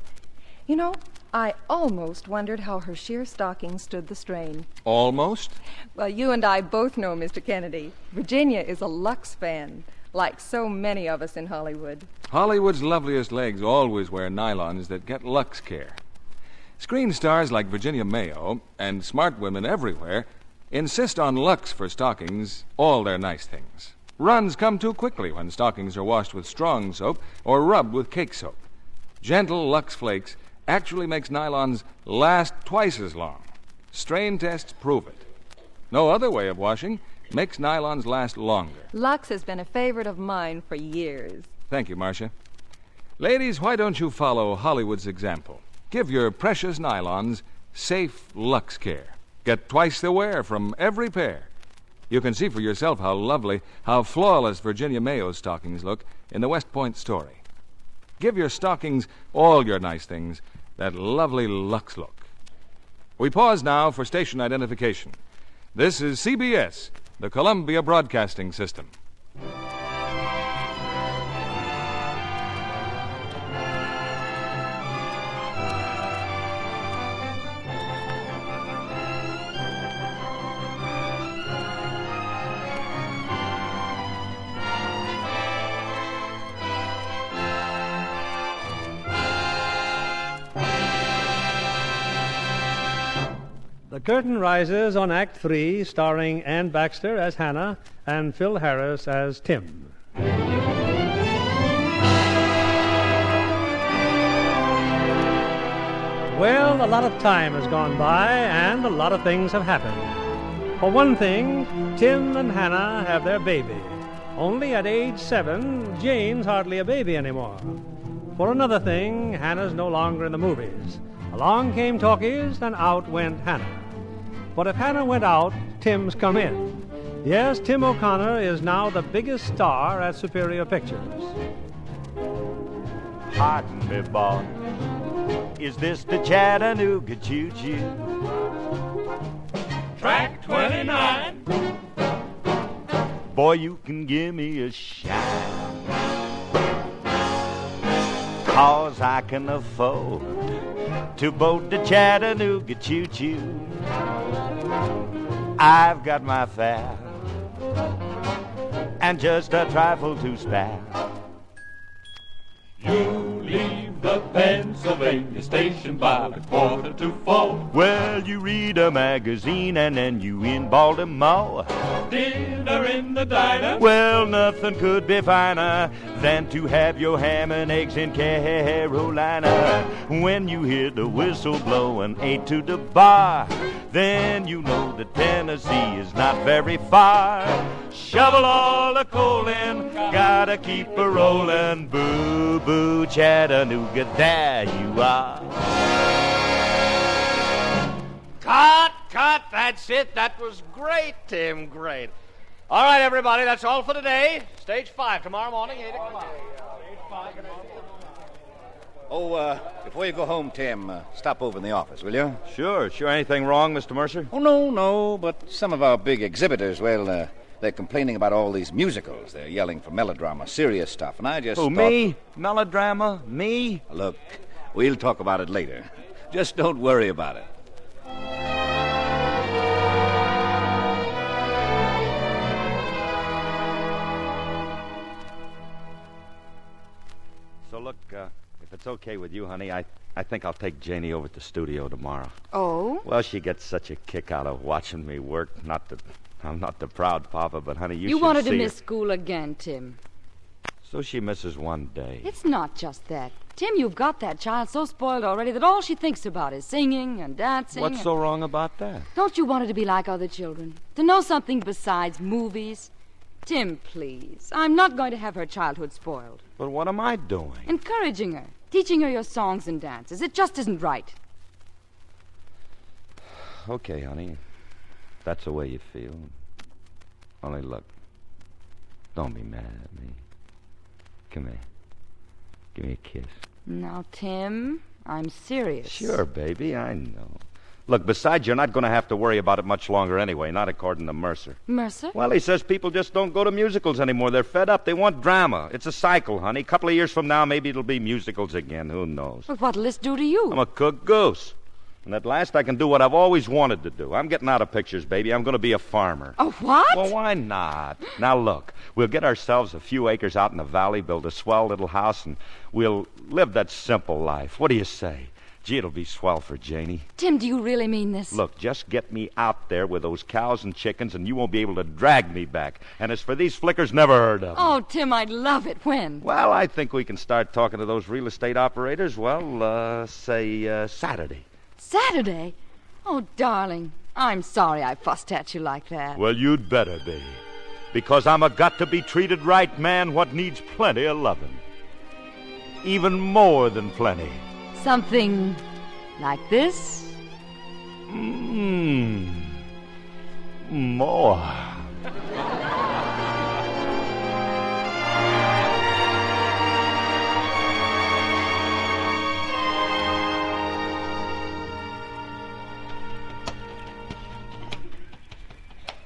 Speaker 17: You know, I almost wondered how her sheer stockings stood the strain.
Speaker 1: Almost?
Speaker 17: Well, you and I both know, Mr. Kennedy, Virginia is a Lux fan, like so many of us in Hollywood.
Speaker 1: Hollywood's loveliest legs always wear nylons that get Lux care. Screen stars like Virginia Mayo and smart women everywhere insist on Lux for stockings, all their nice things. Runs come too quickly when stockings are washed with strong soap or rubbed with cake soap. Gentle Lux Flakes actually makes nylons last twice as long. Strain tests prove it. No other way of washing makes nylons last longer.
Speaker 17: Lux has been a favorite of mine for years.
Speaker 1: Thank you, Marcia. Ladies, why don't you follow Hollywood's example? Give your precious nylons safe Lux care. Get twice the wear from every pair. You can see for yourself how lovely, how flawless Virginia Mayo's stockings look in the West Point Story. Give your stockings, all your nice things, that lovely Lux look. We pause now for station identification. This is CBS, the Columbia Broadcasting System.
Speaker 2: The curtain rises on Act 3, starring Ann Baxter as Hannah and Phil Harris as Tim. Well, a lot of time has gone by, and a lot of things have happened. For one thing, Tim and Hannah have their baby. Only at age 7, Jane's hardly a baby anymore. For another thing, Hannah's no longer in the movies. Along came talkies, and out went Hannah. But if Hannah went out, Tim's come in. Yes, Tim O'Connor is now the biggest star at Superior Pictures.
Speaker 4: Pardon me, boy. Is this the Chattanooga choo-choo?
Speaker 3: Track 29.
Speaker 4: Boy, you can give me a shine, 'cause I can afford to boat the Chattanooga choo-choo. I've got my fare and just a trifle to spare.
Speaker 3: You leave the Pennsylvania station by the 3:45.
Speaker 4: Well, you read a magazine and then you in Baltimore.
Speaker 3: Dinner in the diner.
Speaker 4: Well, nothing could be finer than to have your ham and eggs in Carolina. When you hear the whistle blowing 8 to the bar, then you know that Tennessee is not very far. Shovel all the coal in, gotta keep a rollin'. Boo, boo, Chattanooga, there you are.
Speaker 12: Cut, that's it. That was great, Tim, great. All right, everybody, that's all for today. Stage 5 tomorrow morning, 8 o'clock.
Speaker 11: Oh, before you go home, Tim, stop over in the office, will you?
Speaker 4: Sure. Anything wrong, Mr. Mercer?
Speaker 11: Oh, no, but some of our big exhibitors, well, they're complaining about all these musicals. They're yelling for melodrama, serious stuff, and I just thought...
Speaker 4: me? Melodrama? Me?
Speaker 11: Look, we'll talk about it later. Just don't worry about it.
Speaker 4: So look, if it's okay with you, honey, I
Speaker 18: I think I'll take Janie over to the studio tomorrow.
Speaker 5: Oh?
Speaker 18: Well, she gets such a kick out of watching me work. I'm not the proud papa, but, honey, you should
Speaker 5: wanted
Speaker 18: see
Speaker 5: to miss
Speaker 18: her.
Speaker 5: school again, Tim.
Speaker 18: So she misses one day.
Speaker 5: It's not just that. Tim, you've got that child so spoiled already that all she thinks about is singing and dancing.
Speaker 18: What's so wrong about that?
Speaker 5: Don't you want her to be like other children? To know something besides movies? Tim, please. I'm not going to have her childhood spoiled.
Speaker 18: But what am I doing?
Speaker 5: Encouraging her. Teaching her your songs and dances. It just isn't right.
Speaker 18: Okay, honey. If that's the way you feel. Only look. Don't be mad at me. Come here. Give me a kiss.
Speaker 5: Now, Tim, I'm serious.
Speaker 18: Sure, baby, I know. Look, besides, you're not going to have to worry about it much longer anyway, not according to Mercer.
Speaker 5: Mercer?
Speaker 18: Well, he says people just don't go to musicals anymore. They're fed up. They want drama. It's a cycle, honey. A couple of years from now, maybe it'll be musicals again. Who knows?
Speaker 5: But what'll this do to you?
Speaker 18: I'm a cook goose. And at last I can do what I've always wanted to do. I'm getting out of pictures, baby. I'm going to be a farmer.
Speaker 5: A what?
Speaker 18: Well, why not? Now, look, we'll get ourselves a few acres out in the valley, build a swell little house, and we'll live that simple life. What do you say? Gee, it'll be swell for Janie.
Speaker 5: Tim, do you really mean this?
Speaker 18: Look, just get me out there with those cows and chickens, and you won't be able to drag me back. And as for these flickers, never heard of them.
Speaker 5: Oh, Tim, I'd love it. When?
Speaker 18: Well, I think we can start talking to those real estate operators, say Saturday.
Speaker 5: Saturday? Oh, darling, I'm sorry I fussed at you like that.
Speaker 18: Well, you'd better be. Because I'm a got-to-be-treated right man what needs plenty of loving. Even more than plenty.
Speaker 5: Something like this?
Speaker 18: More.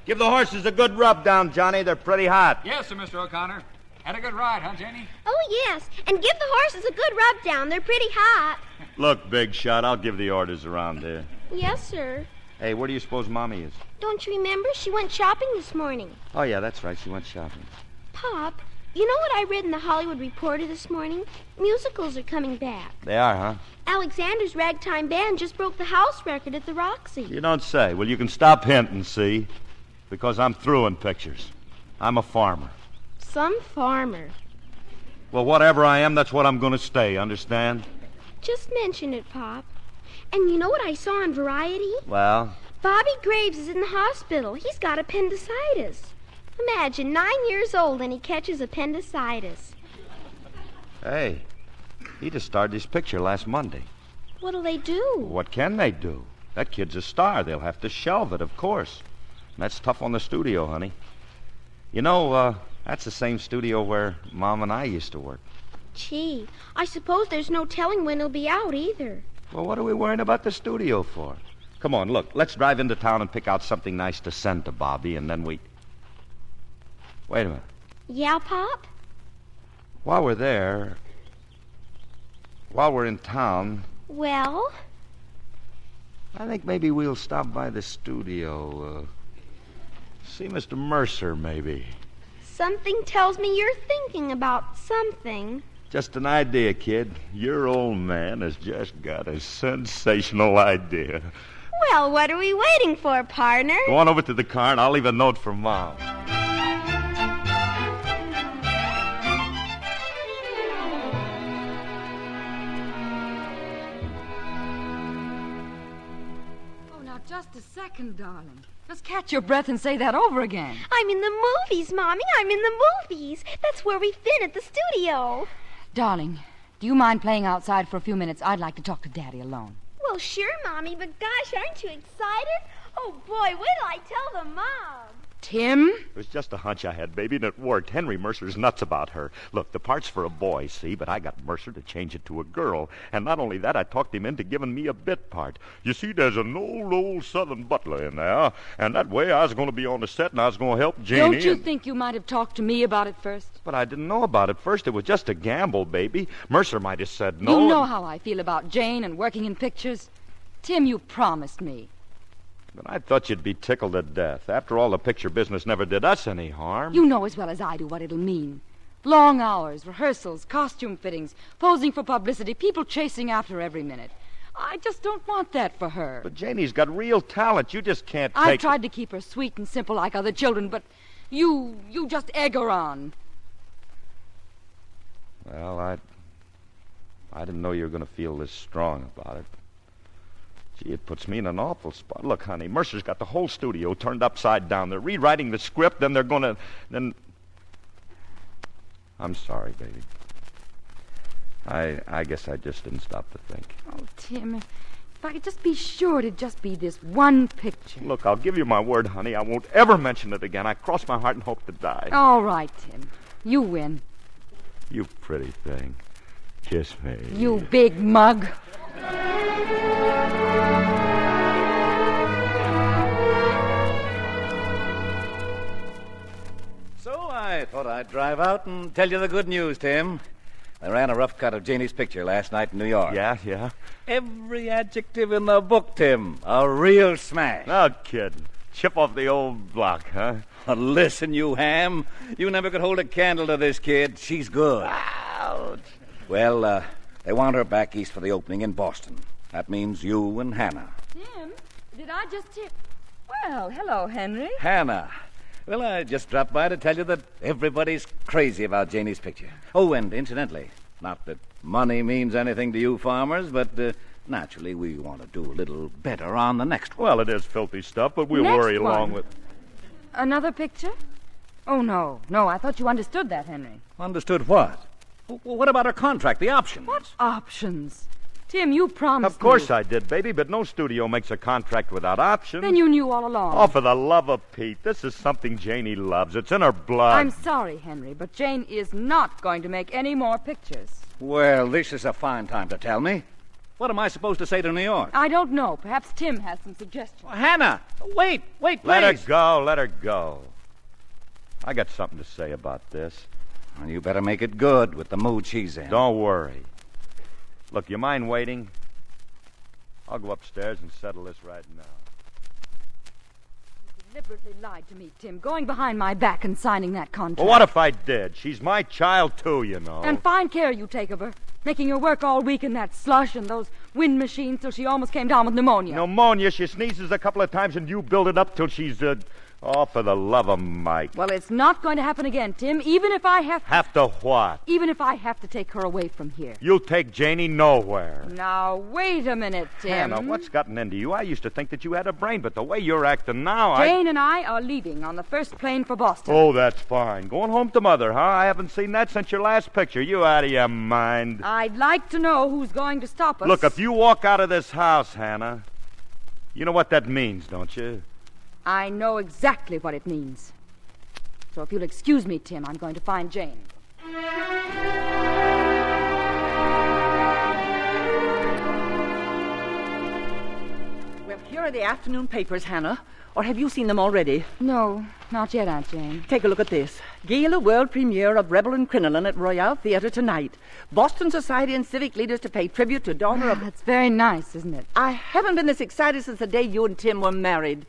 Speaker 18: Give the horses a good rub down, Johnny. They're pretty hot.
Speaker 16: Yes, sir, Mr. O'Connor. Had a good ride, huh, Janie?
Speaker 19: Oh, yes. And give the horses a good rub down. They're pretty hot.
Speaker 18: Look, Big Shot, I'll give the orders around here.
Speaker 19: Yes, sir.
Speaker 18: Hey, where do you suppose Mommy is?
Speaker 19: Don't you remember? She went shopping this morning.
Speaker 18: Oh, yeah, that's right. She went shopping.
Speaker 19: Pop, you know what I read in the Hollywood Reporter this morning? Musicals are coming back.
Speaker 18: They are, huh?
Speaker 19: Alexander's ragtime band just broke the house record at the Roxy.
Speaker 18: You don't say. Well, you can stop hinting, see? Because I'm through in pictures. I'm a farmer.
Speaker 19: Some farmer.
Speaker 18: Well, whatever I am, that's what I'm going to stay, understand?
Speaker 19: Just mention it, Pop. And you know what I saw on Variety?
Speaker 18: Well?
Speaker 19: Bobby Graves is in the hospital. He's got appendicitis. Imagine, 9 years old and he catches appendicitis.
Speaker 18: Hey, he just started his picture last Monday.
Speaker 19: What'll they do?
Speaker 18: What can they do? That kid's a star. They'll have to shelve it, of course. And that's tough on the studio, honey. You know, that's the same studio where Mom and I used to work.
Speaker 19: Gee, I suppose there's no telling when it'll be out either.
Speaker 18: Well, what are we worrying about the studio for? Come on, look, let's drive into town and pick out something nice to send to Bobby, and then we... Wait a minute.
Speaker 19: Yeah, Pop?
Speaker 18: While we're there... While we're in town...
Speaker 19: Well?
Speaker 18: I think maybe we'll stop by the studio, see Mr. Mercer, maybe.
Speaker 19: Something tells me you're thinking about something.
Speaker 18: Just an idea, kid. Your old man has just got a sensational idea.
Speaker 19: Well, what are we waiting for, partner?
Speaker 18: Go on over to the car and I'll leave a note for Mom.
Speaker 5: Oh, now just a second, darling. Just catch your breath and say that over again.
Speaker 19: I'm in the movies, Mommy. I'm in the movies. That's where we've been at the studio.
Speaker 5: Darling, do you mind playing outside for a few minutes? I'd like to talk to Daddy alone.
Speaker 19: Well, sure, Mommy, but gosh, aren't you excited? Oh, boy, wait till I tell the Mom.
Speaker 5: Tim?
Speaker 18: It was just a hunch I had, baby, and it worked. Henry Mercer's nuts about her. Look, the part's for a boy, see, but I got Mercer to change it to a girl. And not only that, I talked him into giving me a bit part. You see, there's an old Southern butler in there, and that way I was going to be on the set and I was going to help Janie.
Speaker 5: Don't you think you might have talked to me about it first?
Speaker 18: But I didn't know about it first. It was just a gamble, baby. Mercer might have said no.
Speaker 5: You know how I feel about Jane and working in pictures. Tim, you promised me.
Speaker 18: But I thought you'd be tickled to death. After all, the picture business never did us any harm.
Speaker 5: You know as well as I do what it'll mean. Long hours, rehearsals, costume fittings, posing for publicity, people chasing after her every minute. I just don't want that for her.
Speaker 18: But Janie's got real talent. You just can't take...
Speaker 5: I've tried to keep her sweet and simple like other children, but you just egg her on.
Speaker 18: Well, I didn't know you were going to feel this strong about it. Gee, it puts me in an awful spot. Look, honey, Mercer's got the whole studio turned upside down. They're rewriting the script, then they're going to... Then... I'm sorry, baby. I guess I just didn't stop to think.
Speaker 5: Oh, Tim, if I could just be sure it'd just be this one picture.
Speaker 18: Look, I'll give you my word, honey. I won't ever mention it again. I cross my heart and hope to die.
Speaker 5: All right, Tim. You win.
Speaker 18: You pretty thing. Kiss me.
Speaker 5: You big mug.
Speaker 11: So I thought I'd drive out and tell you the good news, Tim. I ran a rough cut of Janie's picture last night in New York.
Speaker 18: Yeah?
Speaker 11: Every adjective in the book, Tim. A real smash.
Speaker 18: No kidding. Chip off the old block, huh?
Speaker 11: Listen, you ham. You never could hold a candle to this kid. She's good.
Speaker 18: Ouch.
Speaker 11: Well, they want her back east for the opening in Boston. That means you and Hannah.
Speaker 5: Tim, did I just hear... Well, hello, Henry.
Speaker 11: Hannah. Well, I just dropped by to tell you that everybody's crazy about Janie's picture. Oh, and incidentally, not that money means anything to you farmers, but naturally we want to do a little better on the next one.
Speaker 18: Well, it is filthy stuff, but we'll
Speaker 5: Next
Speaker 18: worry
Speaker 5: one?
Speaker 18: along with...
Speaker 5: Another picture? Oh, no, I thought you understood that, Henry.
Speaker 11: Understood what? Well, what about our contract, the options?
Speaker 5: What options? Tim, you promised
Speaker 18: Of course
Speaker 5: me.
Speaker 18: I did, baby, but no studio makes a contract without options.
Speaker 5: Then you knew all along.
Speaker 18: Oh, for the love of Pete, this is something Janie loves. It's in her blood.
Speaker 5: I'm sorry, Henry, but Jane is not going to make any more pictures.
Speaker 11: Well, this is a fine time to tell me. What am I supposed to say to New York?
Speaker 5: I don't know. Perhaps Tim has some suggestions.
Speaker 11: Hannah, wait, please.
Speaker 18: Let her go. I got something to say about this.
Speaker 11: Well, you better make it good with the mood she's in.
Speaker 18: Don't worry. Look, you mind waiting? I'll go upstairs and settle this right now.
Speaker 5: You deliberately lied to me, Tim, going behind my back and signing that contract.
Speaker 18: Well, what if I did? She's my child, too, you know.
Speaker 5: And fine care you take of her, making her work all week in that slush and those wind machines till she almost came down with pneumonia.
Speaker 18: Pneumonia? She sneezes a couple of times and you build it up till she's, oh, for the love of Mike.
Speaker 5: Well, it's not going to happen again, Tim, even if I have...
Speaker 18: Have to what?
Speaker 5: Even if I have to take her away from here.
Speaker 18: You'll take Janie nowhere.
Speaker 5: Now, wait a minute, Tim.
Speaker 18: Hannah, what's gotten into you? I used to think that you had a brain, but the way you're acting now,
Speaker 5: Jane and I are leaving on the first plane for Boston.
Speaker 18: Oh, that's fine. Going home to Mother, huh? I haven't seen that since your last picture. You out of your mind.
Speaker 5: I'd like to know who's going to stop us.
Speaker 18: Look, if you walk out of this house, Hannah, you know what that means, don't you?
Speaker 5: I know exactly what it means. So if you'll excuse me, Tim, I'm going to find Jane.
Speaker 8: Well, here are the afternoon papers, Hannah. Or have you seen them already?
Speaker 5: No, not yet, Aunt Jane.
Speaker 8: Take a look at this. Gala world premiere of Rebel and Crinoline at Royale Theatre tonight. Boston society and civic leaders to pay tribute to daughter of...
Speaker 5: That's very nice, isn't it?
Speaker 8: I haven't been this excited since the day you and Tim were married.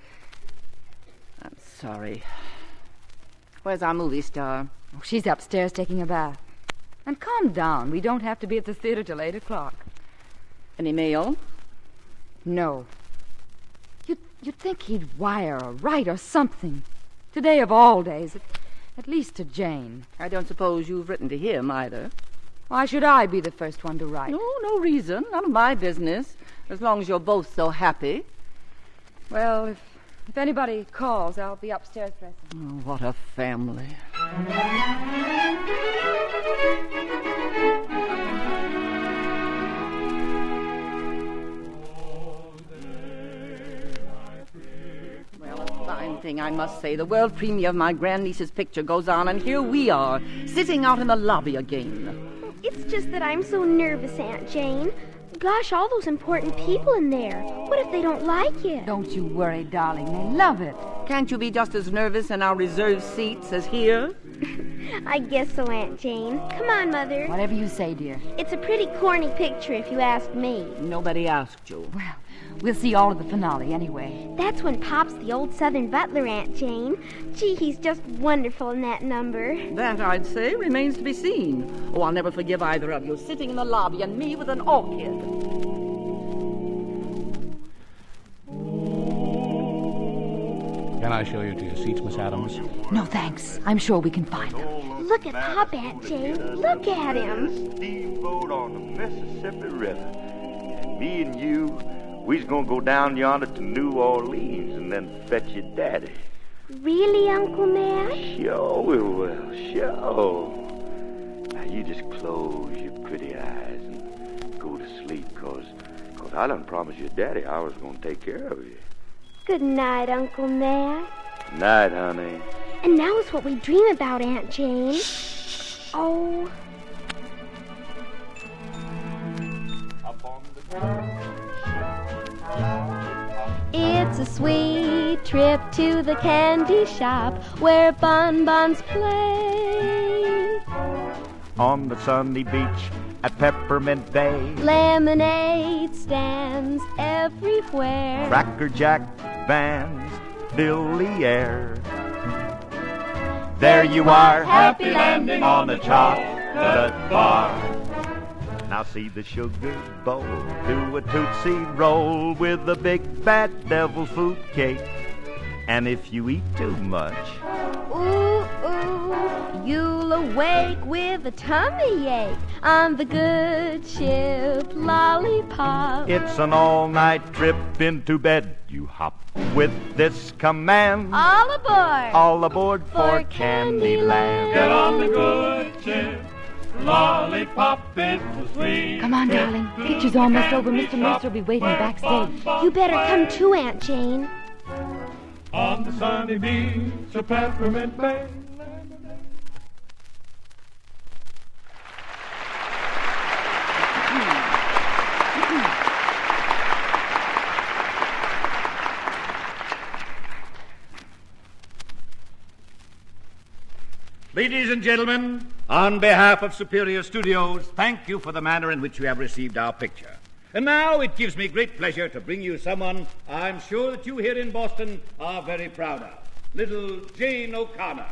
Speaker 8: I'm sorry. Where's our movie star?
Speaker 5: Oh, she's upstairs taking a bath. And calm down. We don't have to be at the theater till 8 o'clock.
Speaker 8: Any mail?
Speaker 5: No. You'd think he'd wire or write or something. Today of all days. At least to Jane.
Speaker 8: I don't suppose you've written to him either.
Speaker 5: Why should I be the first one to write?
Speaker 8: No reason. None of my business. As long as you're both so happy.
Speaker 5: Well, if anybody calls, I'll be upstairs dressing.
Speaker 8: Oh, what a family. Well, a fine thing, I must say. The world premiere of my grandniece's picture goes on, and here we are, sitting out in the lobby again.
Speaker 19: It's just that I'm so nervous, Aunt Jane. Gosh, all those important people in there. What if they don't like it?
Speaker 5: Don't you worry, darling. They love it.
Speaker 8: Can't you be just as nervous in our reserved seats as here?
Speaker 19: I guess so, Aunt Jane. Come on, Mother.
Speaker 5: Whatever you say, dear.
Speaker 19: It's a pretty corny picture, if you ask me.
Speaker 8: Nobody asked you.
Speaker 5: Well, we'll see all of the finale anyway.
Speaker 19: That's when Pop's the old Southern butler, Aunt Jane. Gee, he's just wonderful in that number.
Speaker 8: That, I'd say, remains to be seen. Oh, I'll never forgive either of you, sitting in the lobby and me with an orchid.
Speaker 13: Can I show you to your seats, Miss Adams?
Speaker 5: No, thanks. I'm sure we can find them.
Speaker 19: Look at Pop, Aunt Jane. Look at him.
Speaker 4: Steamboat on the Mississippi River. And me and you, we's gonna go down yonder to New Orleans and then fetch your daddy.
Speaker 19: Really, Uncle Matt?
Speaker 4: Sure we will, sure. Now you just close your pretty eyes and go to sleep, cause I done promised your daddy I was gonna take care of you.
Speaker 19: Good night, Uncle Matt.
Speaker 4: Night, honey.
Speaker 19: And now is what we dream about, Aunt Jane. Oh.
Speaker 20: It's a sweet trip to the candy shop where bonbons play.
Speaker 4: On the sunny beach at Peppermint Bay,
Speaker 20: Lemonade stands everywhere.
Speaker 4: Cracker Jack vans fill the air. There you are, happy landing on the chocolate bar. Now see the sugar bowl do a Tootsie Roll with a big bad devil food cake. And if you eat too much,
Speaker 20: Ooh, ooh, you'll awake with a tummy ache on the good ship Lollipop.
Speaker 4: it's an all-night trip into bed. You hop with this command.
Speaker 20: All aboard!
Speaker 4: All aboard for Candyland.
Speaker 3: Get on the good ship. Lollipop, it's a sweet.
Speaker 5: Come on, darling. Picture's almost over. Mr. Mercer will be waiting backstage.
Speaker 19: You better come too, Aunt Jane.
Speaker 3: On the sunny beach of Peppermint Bay.
Speaker 11: Ladies and gentlemen, on behalf of Superior Studios, thank you for the manner in which you have received our picture. And now it gives me great pleasure to bring you someone I'm sure that you here in Boston are very proud of. Little Jane O'Connor.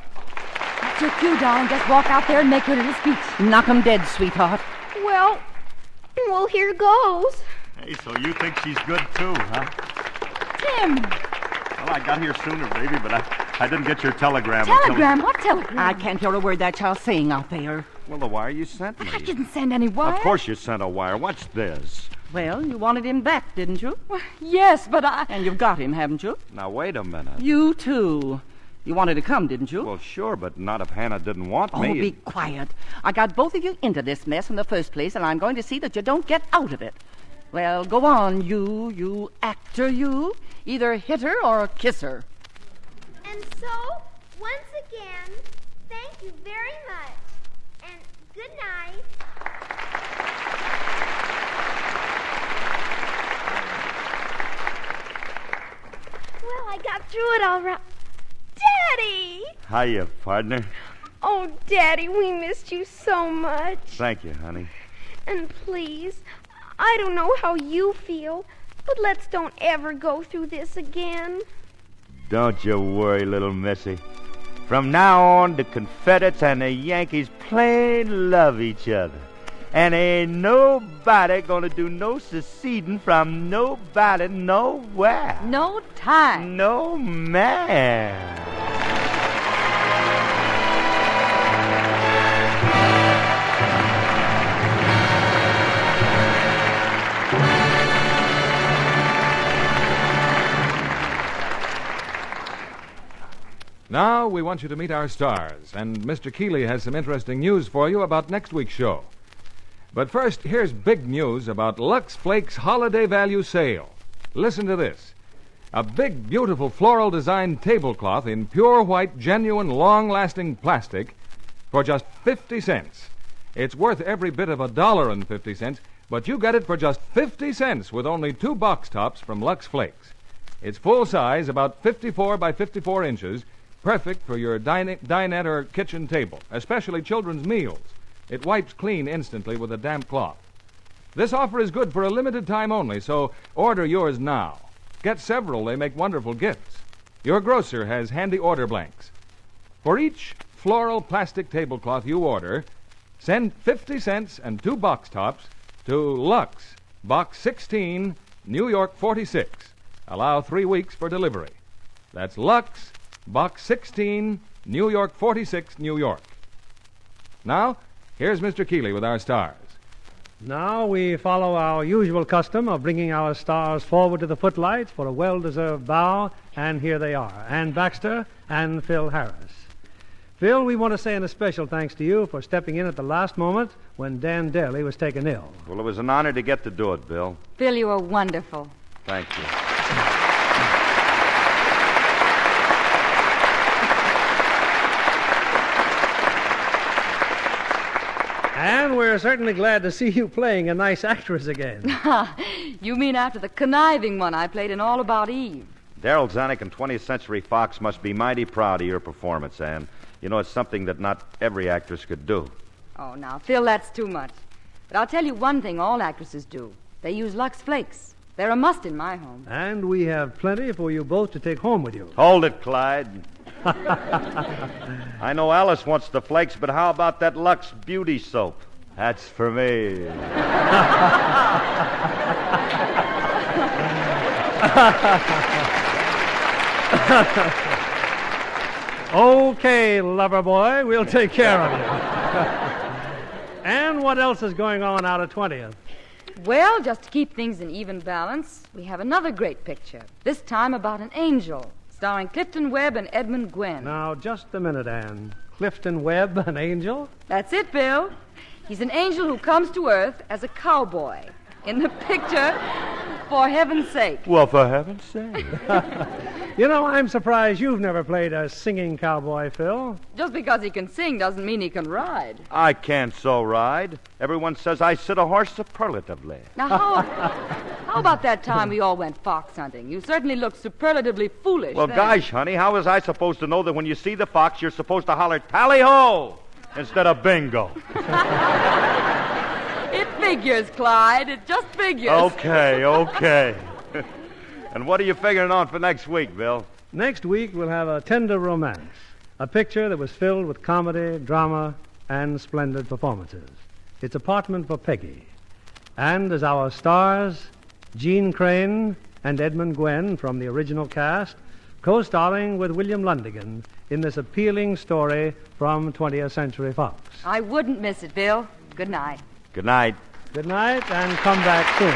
Speaker 5: That's your cue, darling. Just walk out there and make your little speech.
Speaker 8: Knock 'em dead, sweetheart.
Speaker 19: Well, here goes.
Speaker 18: Hey, so you think she's good too, huh?
Speaker 5: Tim!
Speaker 18: Well, I got here sooner, baby, but I didn't get your telegram.
Speaker 5: Telegram? What telegram?
Speaker 8: I can't hear a word that child's saying out there.
Speaker 18: Well, the wire you sent me.
Speaker 5: I didn't send any wire.
Speaker 18: Of course you sent a wire. What's this?
Speaker 8: Well, you wanted him back, didn't you?
Speaker 5: Well, yes, but I...
Speaker 8: And you've got him, haven't you?
Speaker 18: Now, wait a minute.
Speaker 8: You, too. You wanted to come, didn't you?
Speaker 18: Well, sure, but not if Hannah didn't want me.
Speaker 8: Oh, be quiet. I got both of you into this mess in the first place, and I'm going to see that you don't get out of it. Well, go on, you actor, you. Either hit her or kiss her.
Speaker 19: And so, once again, thank you very much. And good night. Well, I got through it all right. Daddy!
Speaker 18: Hiya, partner.
Speaker 19: Oh, Daddy, we missed you so much.
Speaker 18: Thank you, honey.
Speaker 19: And please, I don't know how you feel, but let's don't ever go through this again.
Speaker 4: Don't you worry, little missy. From now on, the Confederates and the Yankees plain love each other. And ain't nobody gonna do no seceding from nobody nowhere.
Speaker 5: No time.
Speaker 4: No, man.
Speaker 1: Now we want you to meet our stars, and Mr. Keeley has some interesting news for you about next week's show. But first, here's big news about Lux Flakes Holiday Value Sale. Listen to this. A big, beautiful floral designed tablecloth in pure white, genuine, long-lasting plastic for just 50 cents. It's worth every bit of $1.50, but you get it for just 50 cents with only 2 box tops from Lux Flakes. It's full size, about 54 by 54 inches, Perfect for your dinette or kitchen table, especially children's meals. It wipes clean instantly with a damp cloth. This offer is good for a limited time only, so order yours now. Get several. They make wonderful gifts. Your grocer has handy order blanks. For each floral plastic tablecloth you order, send 50 cents and 2 box tops to Lux, Box 16, New York 46. Allow 3 weeks for delivery. That's Lux, Box 16, New York 46, New York. Now, here's Mr. Keeley with our stars.
Speaker 2: Now we follow our usual custom of bringing our stars forward to the footlights for a well-deserved bow, and here they are, Ann Baxter and Phil Harris. Phil, we want to say an especial thanks to you for stepping in at the last moment when Dan Daly was taken ill.
Speaker 18: Well, it was an honor to get to do it, Bill.
Speaker 5: Phil, you were wonderful.
Speaker 18: Thank you.
Speaker 2: And we're certainly glad to see you playing a nice actress again.
Speaker 5: You mean after the conniving one I played in All About Eve?
Speaker 18: Daryl Zanuck and 20th Century Fox must be mighty proud of your performance, Ann. You know, it's something that not every actress could do.
Speaker 5: Oh, now, Phil, that's too much. But I'll tell you one thing all actresses do. They use Lux Flakes. They're a must in my home.
Speaker 2: And we have plenty for you both to take home with you.
Speaker 18: Hold it, Clyde. I know Alice wants the flakes, but how about that Lux Beauty Soap? That's for me.
Speaker 2: Okay, lover boy, we'll take care of you. And what else is going on out at 20th?
Speaker 5: Well, just to keep things in even balance, we have another great picture, this time about an angel, starring Clifton Webb and Edmund Gwenn.
Speaker 2: Now, just a minute, Ann. Clifton Webb, an angel?
Speaker 5: That's it, Bill. He's an angel who comes to Earth as a cowboy. In the picture, for heaven's sake.
Speaker 18: Well, for heaven's sake.
Speaker 2: You know, I'm surprised you've never played a singing cowboy, Phil.
Speaker 5: Just because he can sing doesn't mean he can ride.
Speaker 18: I can't so ride. Everyone says I sit a horse superlatively.
Speaker 5: Now, how about that time we all went fox hunting? You certainly looked superlatively foolish.
Speaker 18: Well,
Speaker 5: then.
Speaker 18: gosh, honey, how was I supposed to know that when you see the fox, you're supposed to holler, tally-ho, instead of bingo?
Speaker 5: It figures, Clyde. It just figures.
Speaker 18: Okay. And what are you figuring on for next week, Bill?
Speaker 2: Next week, we'll have a tender romance. A picture that was filled with comedy, drama, and splendid performances. It's Apartment for Peggy. And as our stars, Jean Crane and Edmund Gwenn from the original cast, co-starring with William Lundigan in this appealing story from 20th Century Fox.
Speaker 5: I wouldn't miss it, Bill. Good night.
Speaker 18: Good night.
Speaker 2: Good night, and come back soon.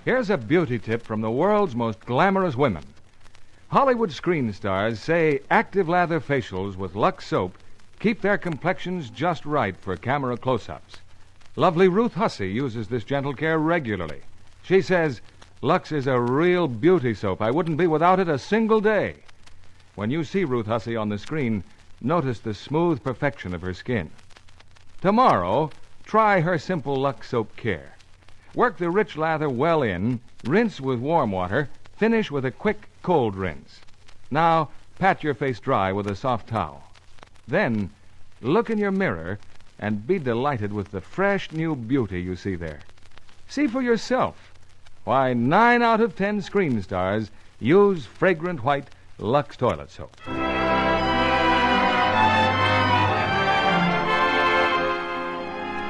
Speaker 1: Here's a beauty tip from the world's most glamorous women. Hollywood screen stars say active lather facials with Lux soap keep their complexions just right for camera close-ups. Lovely Ruth Hussey uses this gentle care regularly. She says, Lux is a real beauty soap. I wouldn't be without it a single day. When you see Ruth Hussey on the screen, notice the smooth perfection of her skin. Tomorrow, try her simple Lux soap care. Work the rich lather well in, rinse with warm water, finish with a quick cold rinse. Now, pat your face dry with a soft towel. Then, look in your mirror and be delighted with the fresh new beauty you see there. See for yourself why 9 out of 10 screen stars use fragrant white Lux toilet soap.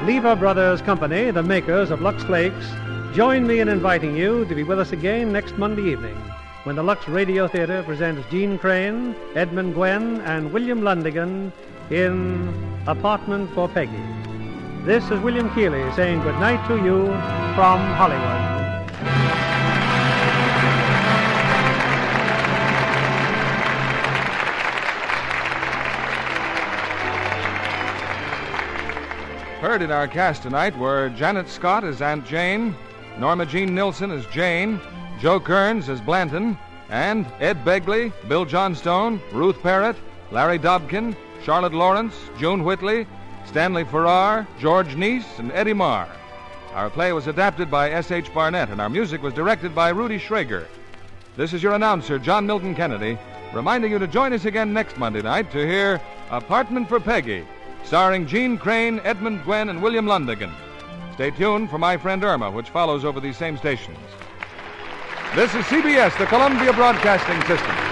Speaker 2: Lever Brothers Company, the makers of Lux Flakes, join me in inviting you to be with us again next Monday evening when the Lux Radio Theatre presents Jean Crane, Edmund Gwenn, and William Lundigan in Apartment for Peggy. This is William Keeley saying good night to you from Hollywood.
Speaker 1: Heard in our cast tonight were Janet Scott as Aunt Jane, Norma Jean Nilsson as Jane, Joe Kearns as Blanton, and Ed Begley, Bill Johnstone, Ruth Parrott, Larry Dobkin, Charlotte Lawrence, June Whitley, Stanley Farrar, George Neese, and Eddie Marr. Our play was adapted by S.H. Barnett, and our music was directed by Rudy Schrager. This is your announcer, John Milton Kennedy, reminding you to join us again next Monday night to hear Apartment for Peggy, starring Gene Crane, Edmund Gwen, and William Lundigan. Stay tuned for My Friend Irma, which follows over these same stations. This is CBS, the Columbia Broadcasting System.